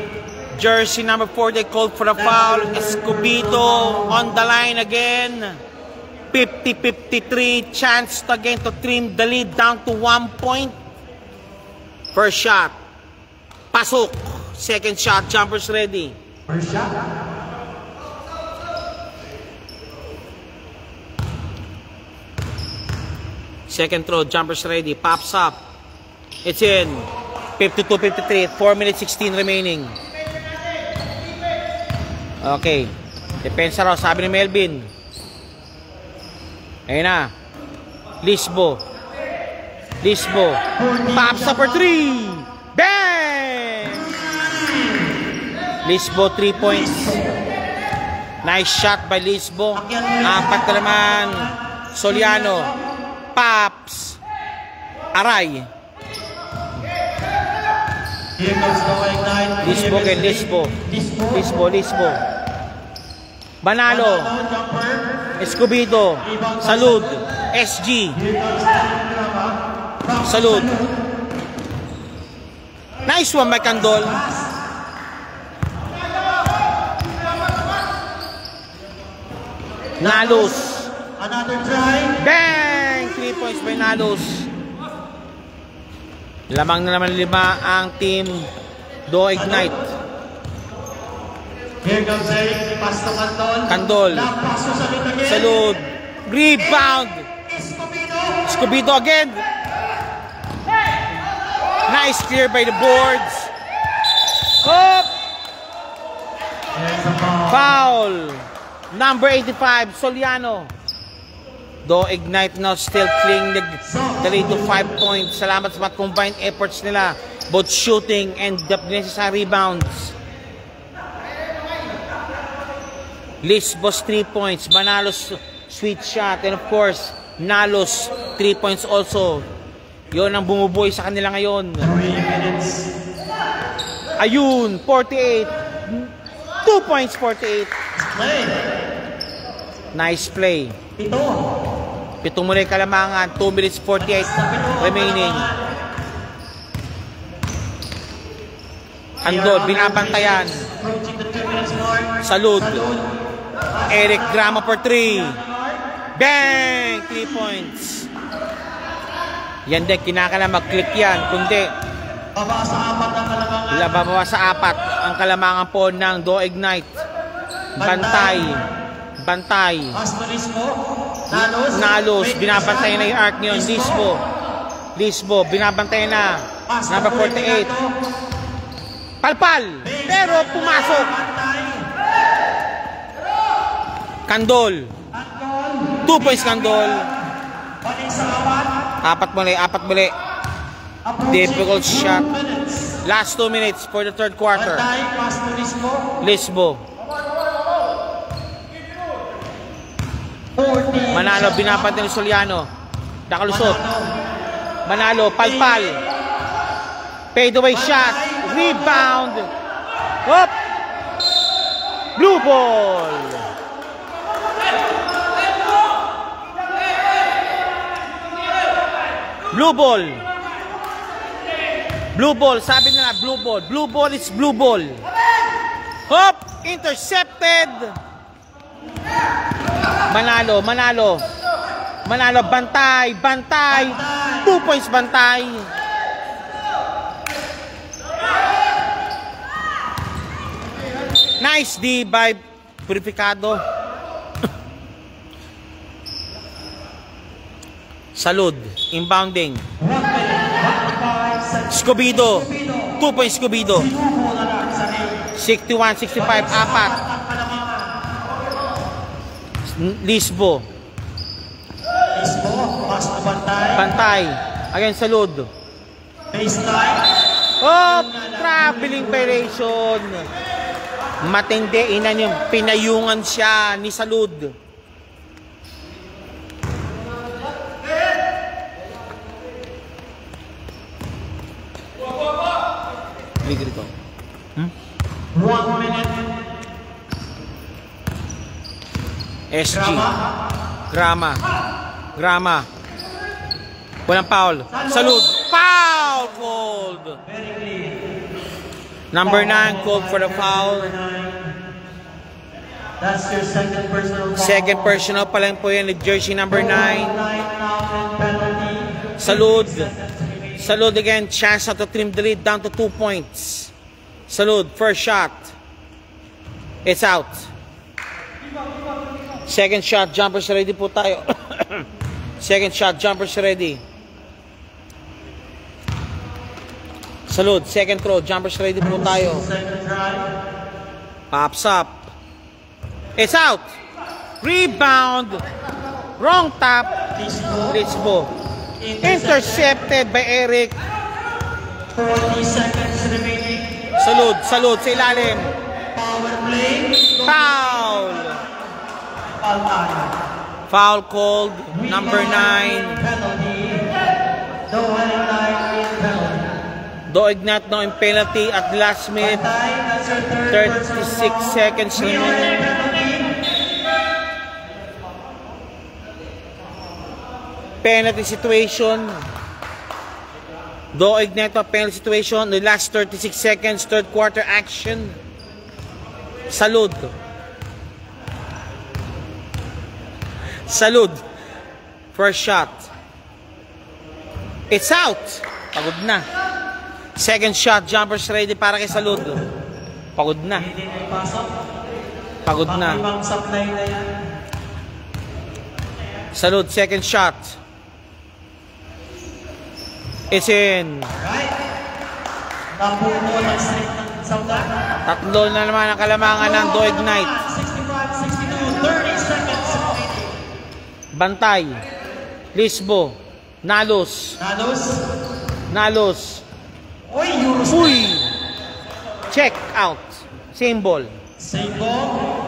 Jersey number 40 called for the foul. Escobedo on the line again. 50-53. Chance again to trim the lead down to 1 point. First shot. Pasok. Second shot. Jumpers ready. First shot. Second throw. Jumpers ready. Pops up. It's in. 52-53. 4 minutes 16 remaining. Okay. Depensa raw, sabi ni Melvin. Ayun na. Lisbo. Pops up for 3. Bang! Lisbo, 3 points. Nice shot by Lisbo. 4 na naman. Soliano. Pops. Aray. Here comes the Ignite. Lisbo. Banalo. Escobedo. Salud. SG. Salud. Nice one by Candol. Nalos. Another try. Bang! 3 points by Nalos. Lamang na naman 5 ang team Do Ignite. Here comes Eric. Pass to Candol. Pass to Salud again. Salud. Rebound. Escobedo again. Nice clear by the boards. Hop. Foul. Number 85, Soliano. Do Ignite now still clinging the lead to 5 points. Salamat sa mga combined efforts nila. Both shooting and the necessary rebounds. Lisbos 3 points. Manalos sweet shot. And of course, Nalos 3 points also. Yon ang bumubuhay sa kanila ngayon. 3 minutes. Ayun, 48. 2 points, 48. Play. Nice play. Ito. 7 muli kalamangan. 2 minutes 48 remaining. Andol, binabantayan. Approaching the 2 minute Salud. Eric Grama for 3. Bang! 3 points. Yan din, kinakailangan mag-click yan. Kundi, Baba sa 4 ang kalamangan. bababa sa 4 ang kalamangan po ng Do Ignite. Bantay. Bantay. Asterismo. Nalos. Binabantay na yung arc ngayon. Lisbo. Binabantay na. Number 48. Palpal. Pero pumasok. Kandol. 2 points Kandol. Balik sa 4. 4 muli. Difficult shot. Last 2 minutes for the third quarter. Bantay. Asterismo. Lisbo. 40. Manalo, binabantay ni Soliano. Nakalusot. Manalo, Palpal. Fade away shot. Rebound. Hop. Blue ball. Blue ball. Blue ball. Sabi nila, blue ball. Blue ball is blue ball. Hop. Intercepted. Manalo. Bantay. 2 points Bantay. Nice D by Purificado. Salud. Inbounding. Scobido. 2 points Scobido. 61-65. 4. Lisbo. Bantay. Again, Salud. Baseline. Oh, traveling violation. Matindi. Inan yung pinayungan siya ni Salud. Ligri ko. 1 minute. SG. Grama. Walang foul. Salud. Foul called. Number 9 called for the foul. That's your second personal foul. Second personal pa lang po yan ni jersey number 9. Penalty. Salud again. Chance to trim the lead down to 2 points. Salud. First shot. It's out. Second shot. Jumpers ready po tayo. Second shot. Jumpers ready. Salud. Second throw. Jumpers ready po tayo. Second try. Pops up. It's out. Rebound. Wrong tap. Lisbo. Intercepted by Eric. 40 seconds remaining. Salud sa ilalim. Power play. Foul. Foul time. Foul called. Number 9. Penalty. Do penalty. Do Ignat no in penalty at last minute. That's your third 36 seconds remaining. Penalty situation. Do Ignat penalty situation. The last 36 seconds. Third quarter action. Salud. First shot. It's out. Pagod na. Second shot. Jumpers ready para kay Salud. Pagod na. Ibang supply na yan. Salud. Second shot. It's in. Right. Napuno ng streak ng Saudan. Tatlo na naman ang kalamangan ng Do Ignite. 65-62. 30 seconds remaining. Bantay. Lisbo. Nalos. Uy, Euros. Uy! Check out. Same ball. Same ball.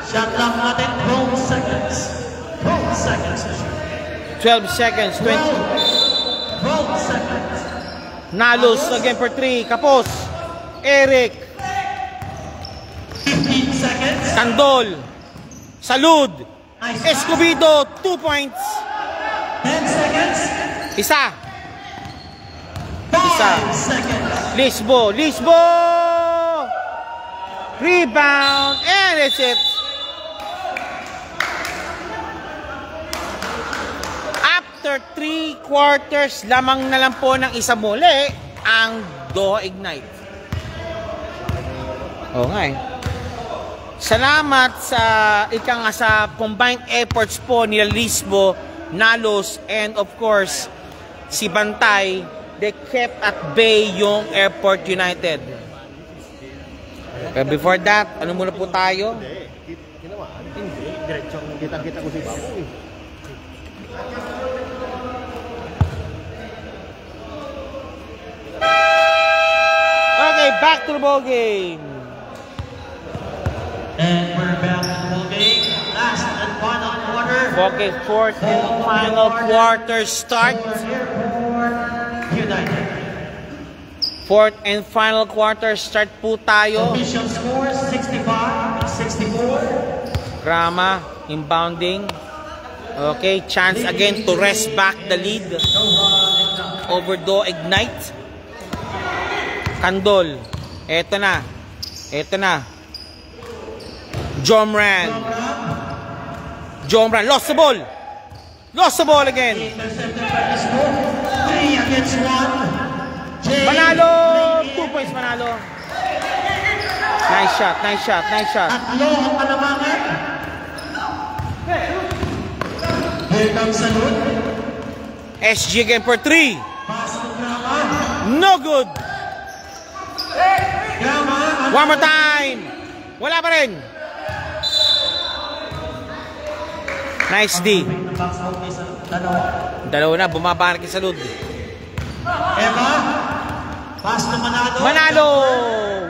Shot lang natin. 12 seconds. 12 seconds. 12 seconds. Nalos again for 3. Kapos. Eric. 15 seconds. Kandol. Salud. Nice. Escobido. 2 points. 10 seconds. Isa. 5 seconds. Lisbo. Rebound. And it's it. After 3 quarters, lamang na lang po ng isa muli ang Doha Ignite. Oo nga eh. Salamat sa sa combined efforts po ni Lisbo, Nalos, and of course, si Bantay. They kept at bay yung Airport United. But before that, ano muna po tayo? Hindi. Diretsong kita-kita ko si Baboy. Okay, back to the ball game. And we're back to the ball game. Last and final quarter. Okay, fourth and final quarter start. Airport United. Fourth and final quarter start po tayo. Official score 65-64. Grama, inbounding. Okay, chance again to rest back the lead over Doha Ignite. Kandol. Eto na. Eto na. Jomran. Jomran. Lost the ball. Lost the ball again. Intercepted by this ball. 3 against 1. Manalo. 2 points Manalo. Nice shot. Nice shot. Nice shot. Tatlo ang panamangan. Here comes Salud. SG again for 3. Pass to Grama. No good. Grama. One more time. Wala pa rin. Nice D. Box out ni Salud. Dalawa. Dalawa na. Bumaba na kay Salud. Eva. Pass to Manalo. Manalo.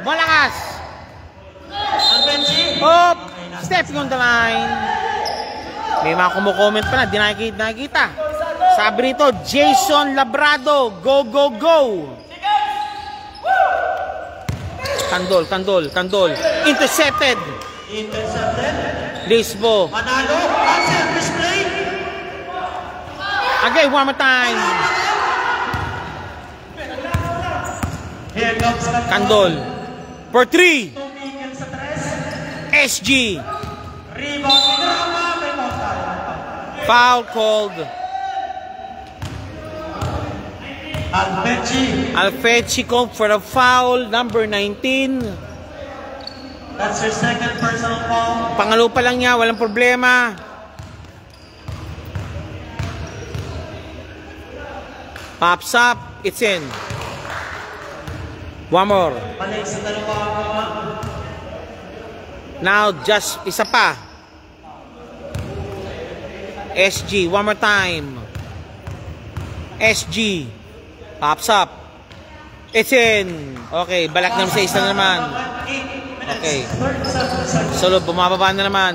Malakas. Albenji. Up. Stepping on the line. May mga kumukomment pa na. Di nakikita. Sabi nito, Jason Labrado. Go, go, go. Kandol, Kandol, Kandol. Intercepted. Intercepted. Lisbo. Manalo. Answer display. Again, one more time. Here comes Kandol. For 3. Tumigil sa 3. SG. Rebound ni Grama. May monta. Foul called. Albenji. Alfechi called for the foul. Number 19. That's your second personal foul. Pangalo pa lang niya. Walang problema. Pops up. It's in. One more. Balik sa dalawa. Now, just isa pa. SG. One more time. SG. Pops up. It's in. Okay, balak naman sa isa na naman. Okay. Solo, bumababa na naman.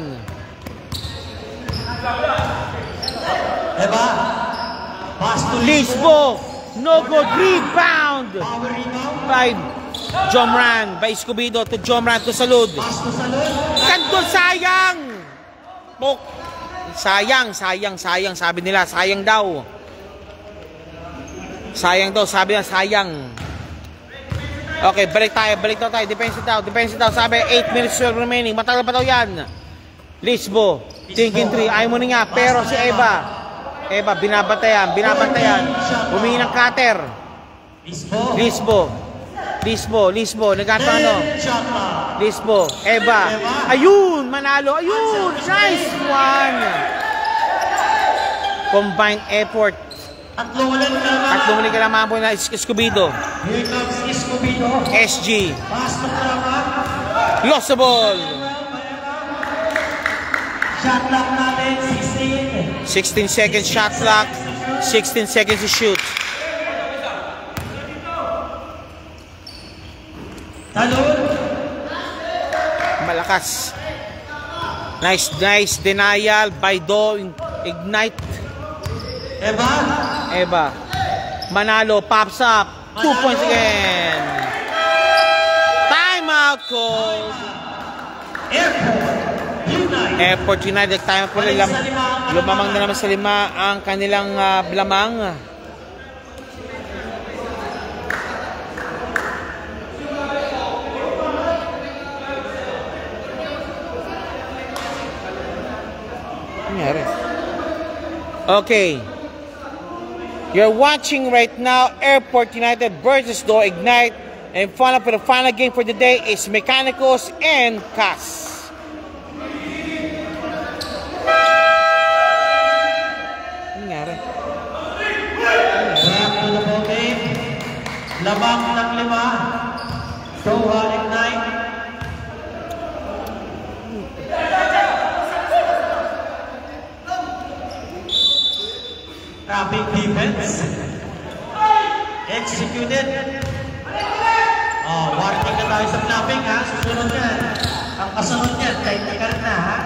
Diba? Pass to Lisbo. No good. Rebound. Power rebound. By Jomran. By Escobedo to Jomran to Salud. Pass to Salud. Kandol, sayang. Pok. Sayang, sayang, sayang. Sabi nila, sayang daw. Sayang daw, sabi nila, sayang. Okay, balik tayo. Defensive daw. Sabi, 8 minutes still remaining. Matagal pa daw yan. Lisbo. Thinking 3. Ayaw mo na nga. Pero si Eva. Binabantayan. Humingi ng cutter. Lisbo. Nagkata ano? Lisbo. Eva. Ayun. Manalo. Ayun. Nice one. Combined effort. Tatlong ulit ka naman po na Escobedo. Here comes Escobedo. SG. Pass to Grama. Lost the ball. Shot clock natin, 16 16. seconds shot clock. 16 seconds to shoot. Salud. Malakas. Nice denial by Doha Ignite. Eva. Manalo pops up. 2 points again. Timeout call. Airport United. Time po lumamang na naman sa 5 ang kanilang lamang. Nangyari. Okay. You're watching right now Airport United versus Do Ignite. And for the final game for the day is Mechanicos and CAS. Nangyari. Back to the ball game. Lamang ng 5. Doha Ignite. Trapping defense. Executed. Oh, warning na tayo sa flapping ha. Susunod yan. Ang kasunod yan, technical na ha.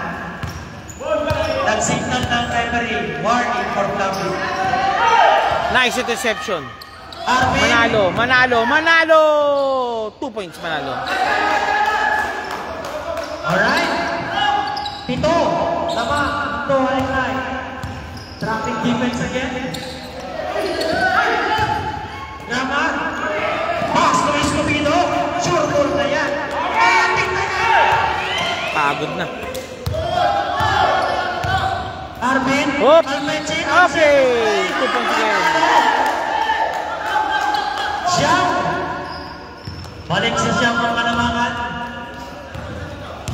Nag-signal ng referee. Warning for flapping. Nice interception. Arvin. Manalo, manalo, manalo! 2 points manalo. Alright. 7. Tama. Doha Ignite. Trapping defense again. Drama. Pass to Escobedo. Sure goal na yan. Tingnan na. Pagod na. Arvin. Hop. Almeche. Okay. 2 points again. Siyam. Balik sa siyam ang kalamangan.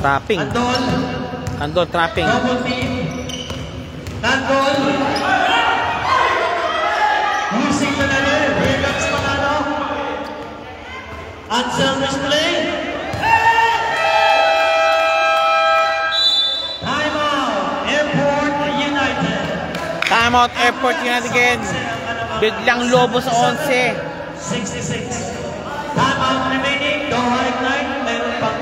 Trapping. Andol. Andol trapping. Double team. Andol. Using the letter. Here comes Manalo. Ansel display. Timeout. Airport United. Timeout Airport United again. Biglang lobo sa 11. 66. Timeout remaining. Doha Ignite. Meron pang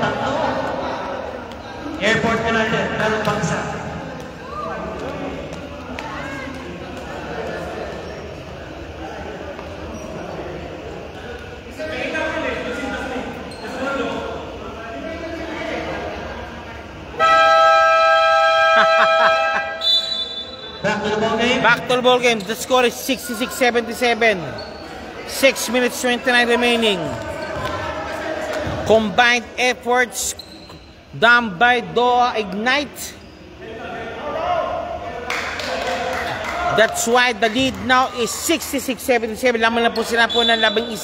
3. Airport United. Meron pang 1. Back to the ball game. Back to the ball game. The score is 66-77. 6 minutes 29 remaining. Combined efforts done by Doha Ignite. That's why the lead now is 66-77. Lamang na po sila po ng 11.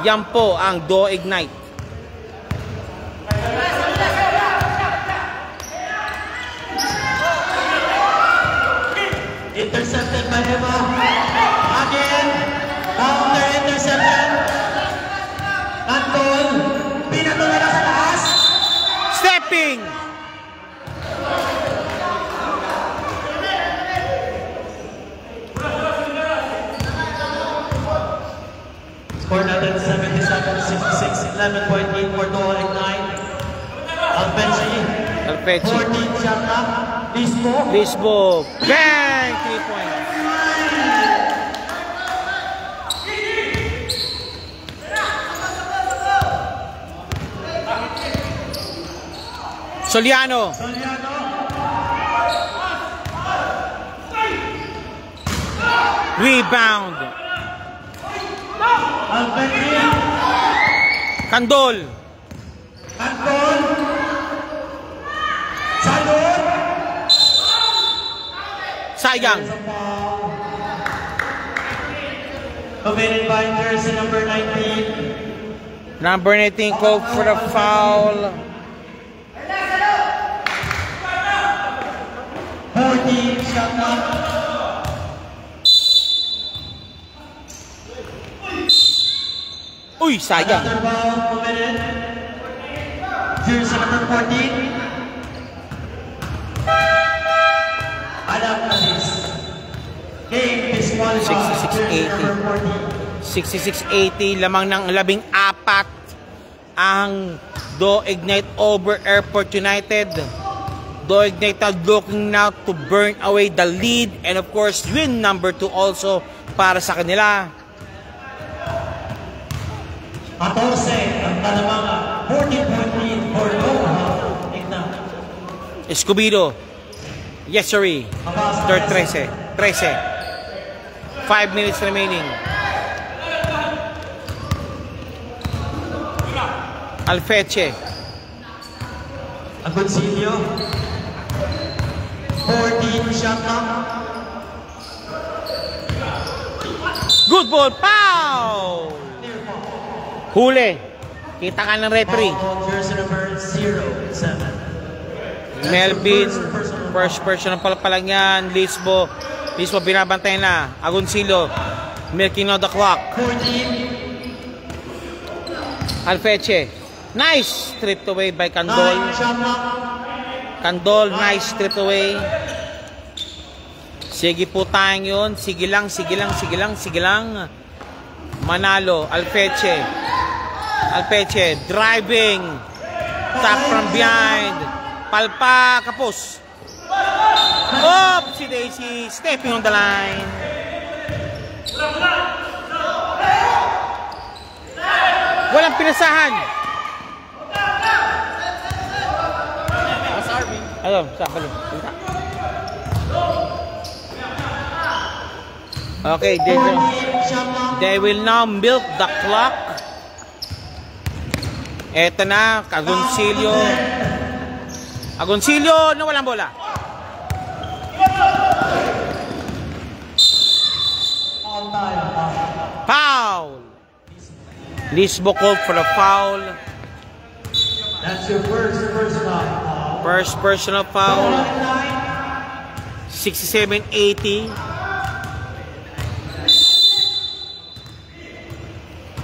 Yan po ang Doha Ignite. Intercepted by Eva. Again. Counter interception. Antol. Pinatuloy na sa taas. Stepping. Score natin 77-66. 11.8 for Doha Ignite. Alpechi. 14 shot up. Lisbo. Bang! 3 points. Soliano. Rebound. Alpechi. Candol. Antol. Salud. Sayang. Committed by jersey number 19. Number 19 called for the foul. 14 shot up. Uy, sayang. Another foul committed. Jersey number 14. Adam Aziz. Game disqualified. 66-80. Lamang ng 14 ang Do Ignite over Airport United. Do Ignite now looking now to burn away the lead and of course win number 2 also para sa kanila. 14 ang Talamanga. 14.3 for Doha Ignite. Escobedo. Yes, sirree. Third 13. 5 minutes remaining. Alpechi. Agoncillo. 14 shot clock. Good ball, foul! Huli. Kita ka ng referee. Foul, jersey number 07. Melvin, first person ng palapalang yan. Lisbo binabantayan na. Agoncillo, milking on the clock. 14. Alfeche, nice stripped away by Candol. 9 shot clock. Candol, nice stripped away. Sige po tayong yun. Sige lang. Manalo, Alfeche, driving. Tap from behind. Palpa, kapos. Si Daisy stepping on the line. Walang pinasahan. Ano? Okay, they will now milk the clock. Eto na, Agoncillo na walang bola. Foul. Lisbo called for a foul. That's your first personal foul. First personal foul. 67-80.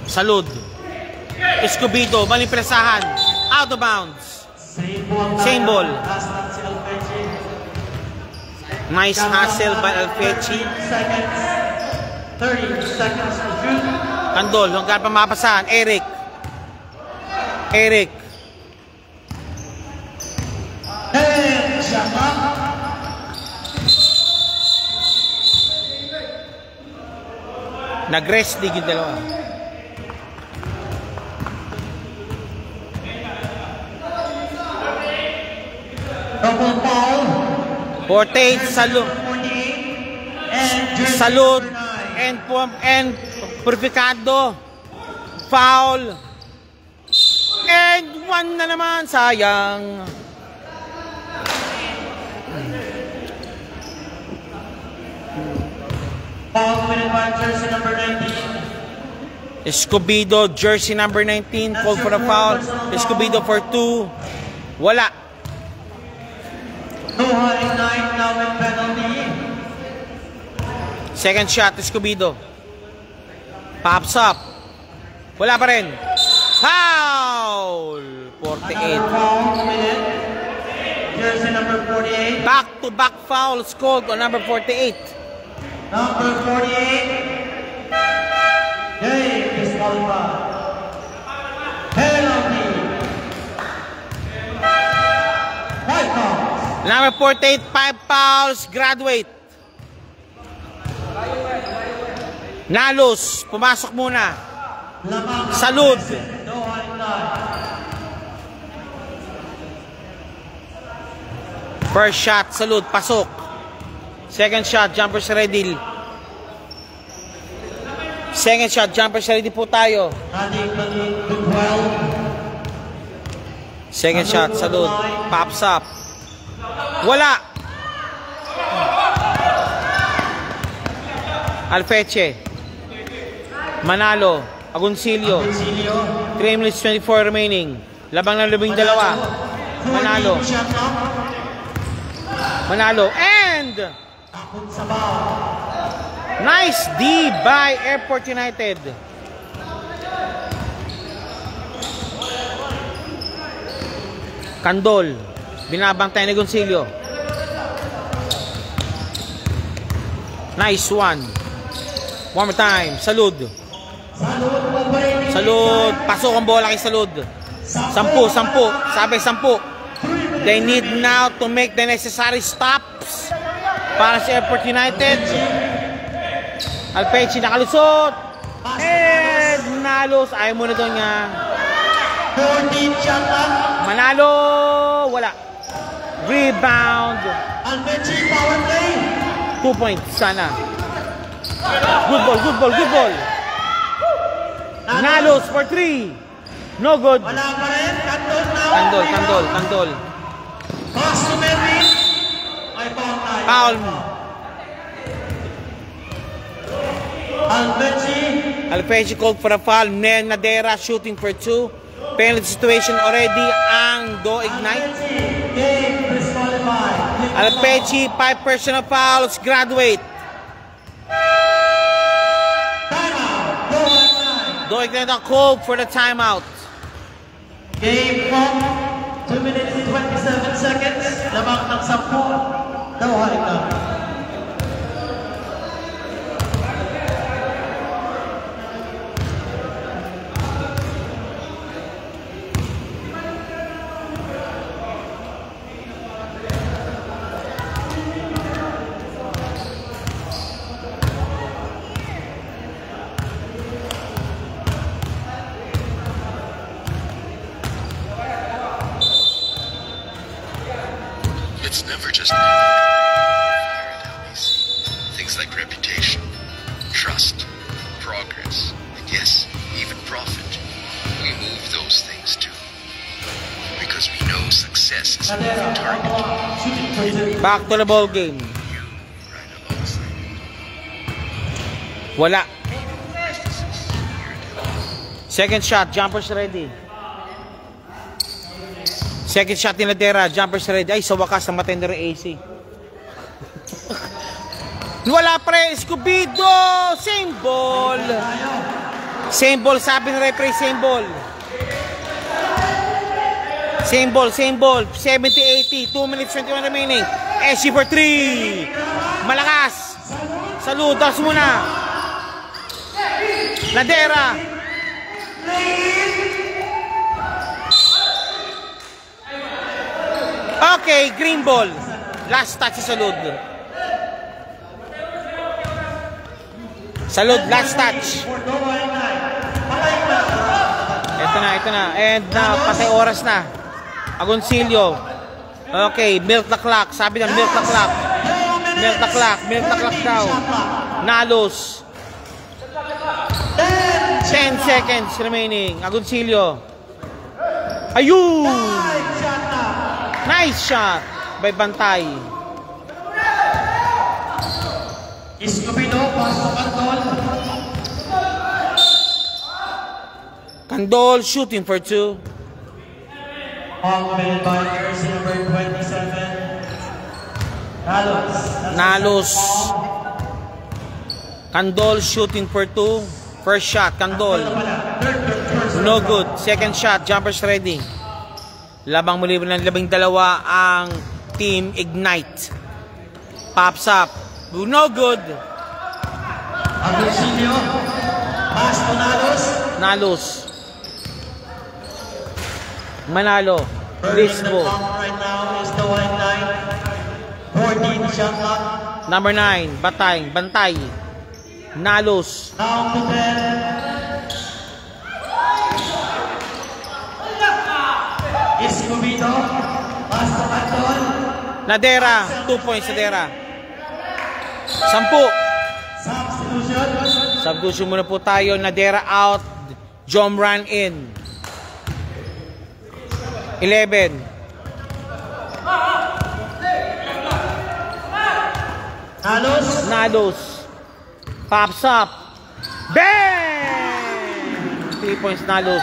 Salud. Escobedo, maling presahan. Out of bounds. Same ball. Nice hustle by Alfeche. 30 seconds to shoot. Candol, hanggang pa mapasahan. Eric. And shot clock. Nag-rest league yung dalawa. Double foul. 48, Salud and Purificado. Foul. And one na naman, sayang. Foul committed by jersey number 19. Escobedo, jersey number 19, called for a foul. Escobedo for 2. Wala. No hiding 9, now with penalty. Second shot, Escobedo. Pops up. Wala pa rin. Foul! 48. Foul committed. Jersey number 48. Back-to-back fouls called on number 48. Number 48. Game disqualified. Penalty. 5 fouls. Number 48, 5 fouls, graduate. Nalos, pumasok muna. Lamang. Salud. No hiding 9. First shot, Salud, pasok. Second shot, jumpers ready. Second shot, jumpers ready po tayo. Adding the 12. Second shot, Salud, pops up. Wala. Alfeche. Manalo. Agoncillo. 3 minutes 24 remaining. Labang ng 12. Manalo. And nice D by Airport United. Candol. Binabantay ni Agoncillo. Nice one. One more time. Salud. Pasok ang bola kay Salud. 10. Sabi 10. They need now to make the necessary stops para sa Airport United. Alfeche nakalusot. And nalos. Ayaw mo na doon nga. 14 shot clock. Manalo. Wala. Rebound. Alfeche power play. 2 points sana. Good ball. Nalos for 3. No good. Wala pa rin. Candol now. Candol. Pass to Melvin. Ay, foul Foul. Alpechi called for a foul. Nadera shooting for 2. Penalty situation already ang Do Ignite. Alpechi, 5 personal fouls. Graduate. Do Ignite called for the timeout. Game clock, 2 minutes 27 seconds. Lamang ng 10. Doha Ignite. It's never just here at LBC. Things like reputation, trust, progress, and yes, even profit. We move those things too. Because we know success is a moving target. Back to the ball game. You right alongside it. Wala. Practices here at LBC. Second shot, jumpers ready. Second shot ni Nadera, jumpers ready. Ay, sa wakas, namatay na rin AC. Wala pre, Escobedo! Same ball! Same ball, sabi ng referee, same ball. Same ball, same ball. 70-80, 2 minutes 21 remaining. SC for 3. Malakas. Saludos muna. Nadera. Okay, green ball. Last touch sa Salud. Salud, last touch. Ito na. And patay oras na. Agoncillo. Okay, milk the clock. Sabi ng milk the clock. Milk the clock daw. Nalos. 10 seconds remaining. Agoncillo. Ayun! Nice shot by Bantay. Escobedo, pasok Candol. Candol shooting for 2. Augmented by jersey number 27. Nalos. Candol shooting for 2. First shot, Candol. No good. Second shot, jumpers ready. Labang muli ng 12 ang Team Ignite. Pops up. No good. Agoncillo. Pass to Nalos. Manalo. Lisbo. Right now is the 14 shot clock. Number 9, Bantay. Nalos. Down to 10. Escobedo. Pass to Candol. Nadera. 2 points Nadera. 10. Substitution muna po tayo. Nadera out. Jomran in. 11. Nalos. Pops up. Bang! 3 points Nalos.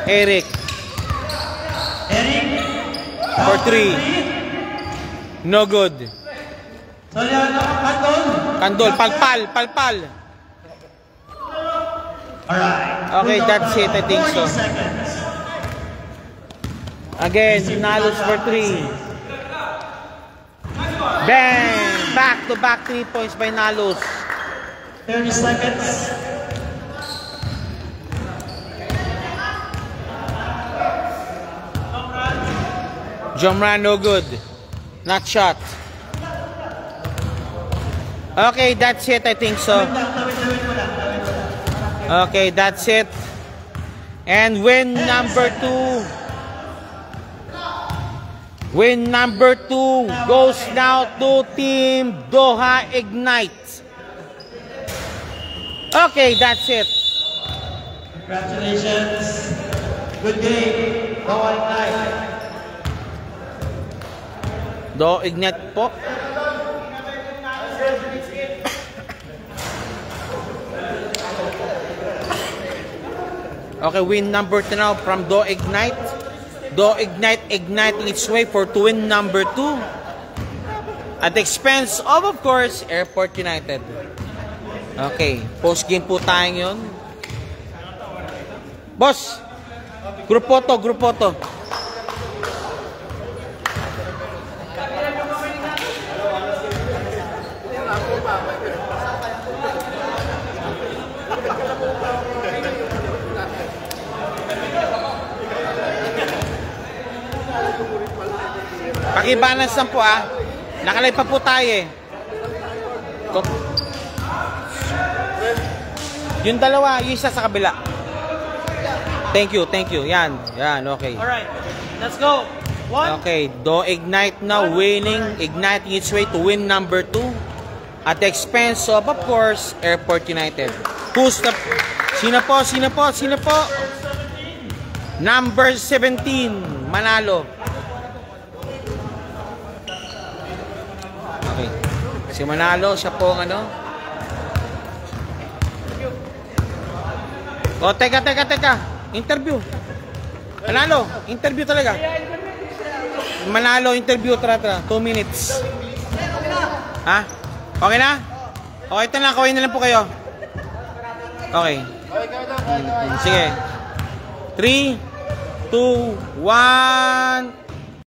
Eric. For 3. No good. Candol. Palpal. Okay, that's it. I think so. Again, Nalos for 3. Bang! Back-to-back 3 points by Nalos. 30 seconds. Jomran, no good. Not shot. Okay, that's it. I think so. Okay, that's it. And win number 2. Win number 2 goes now to Team Doha Ignite. Okay, that's it. Congratulations. Good game. Doha Ignite. Do Ignite po. Okay, win number 2 now from Do Ignite. Do Ignite igniting its way for to win number 2. At the expense of course, Airport United. Okay, post-game po tayo yun. Boss, group photo. Pakibalance lang po Nakalay pa po tayo eh. Yung dalawa, yung isa sa kabila. Thank you. Yan, okay. Alright, let's go. One. Okay, Do Ignite now winning, igniting its way to win number 2 at the expense of course, Airport United. Sino po? Number 17, Manalo. Okay. Si Manalo, siya po ang ano. Oh, teka. Interview. Manalo, interview talaga. Manalo, interview, tara. 2 minutes. Ha? Okay na? Okay, ito na, kawin na lang po kayo. Okay. Sige. 3, 2, 1...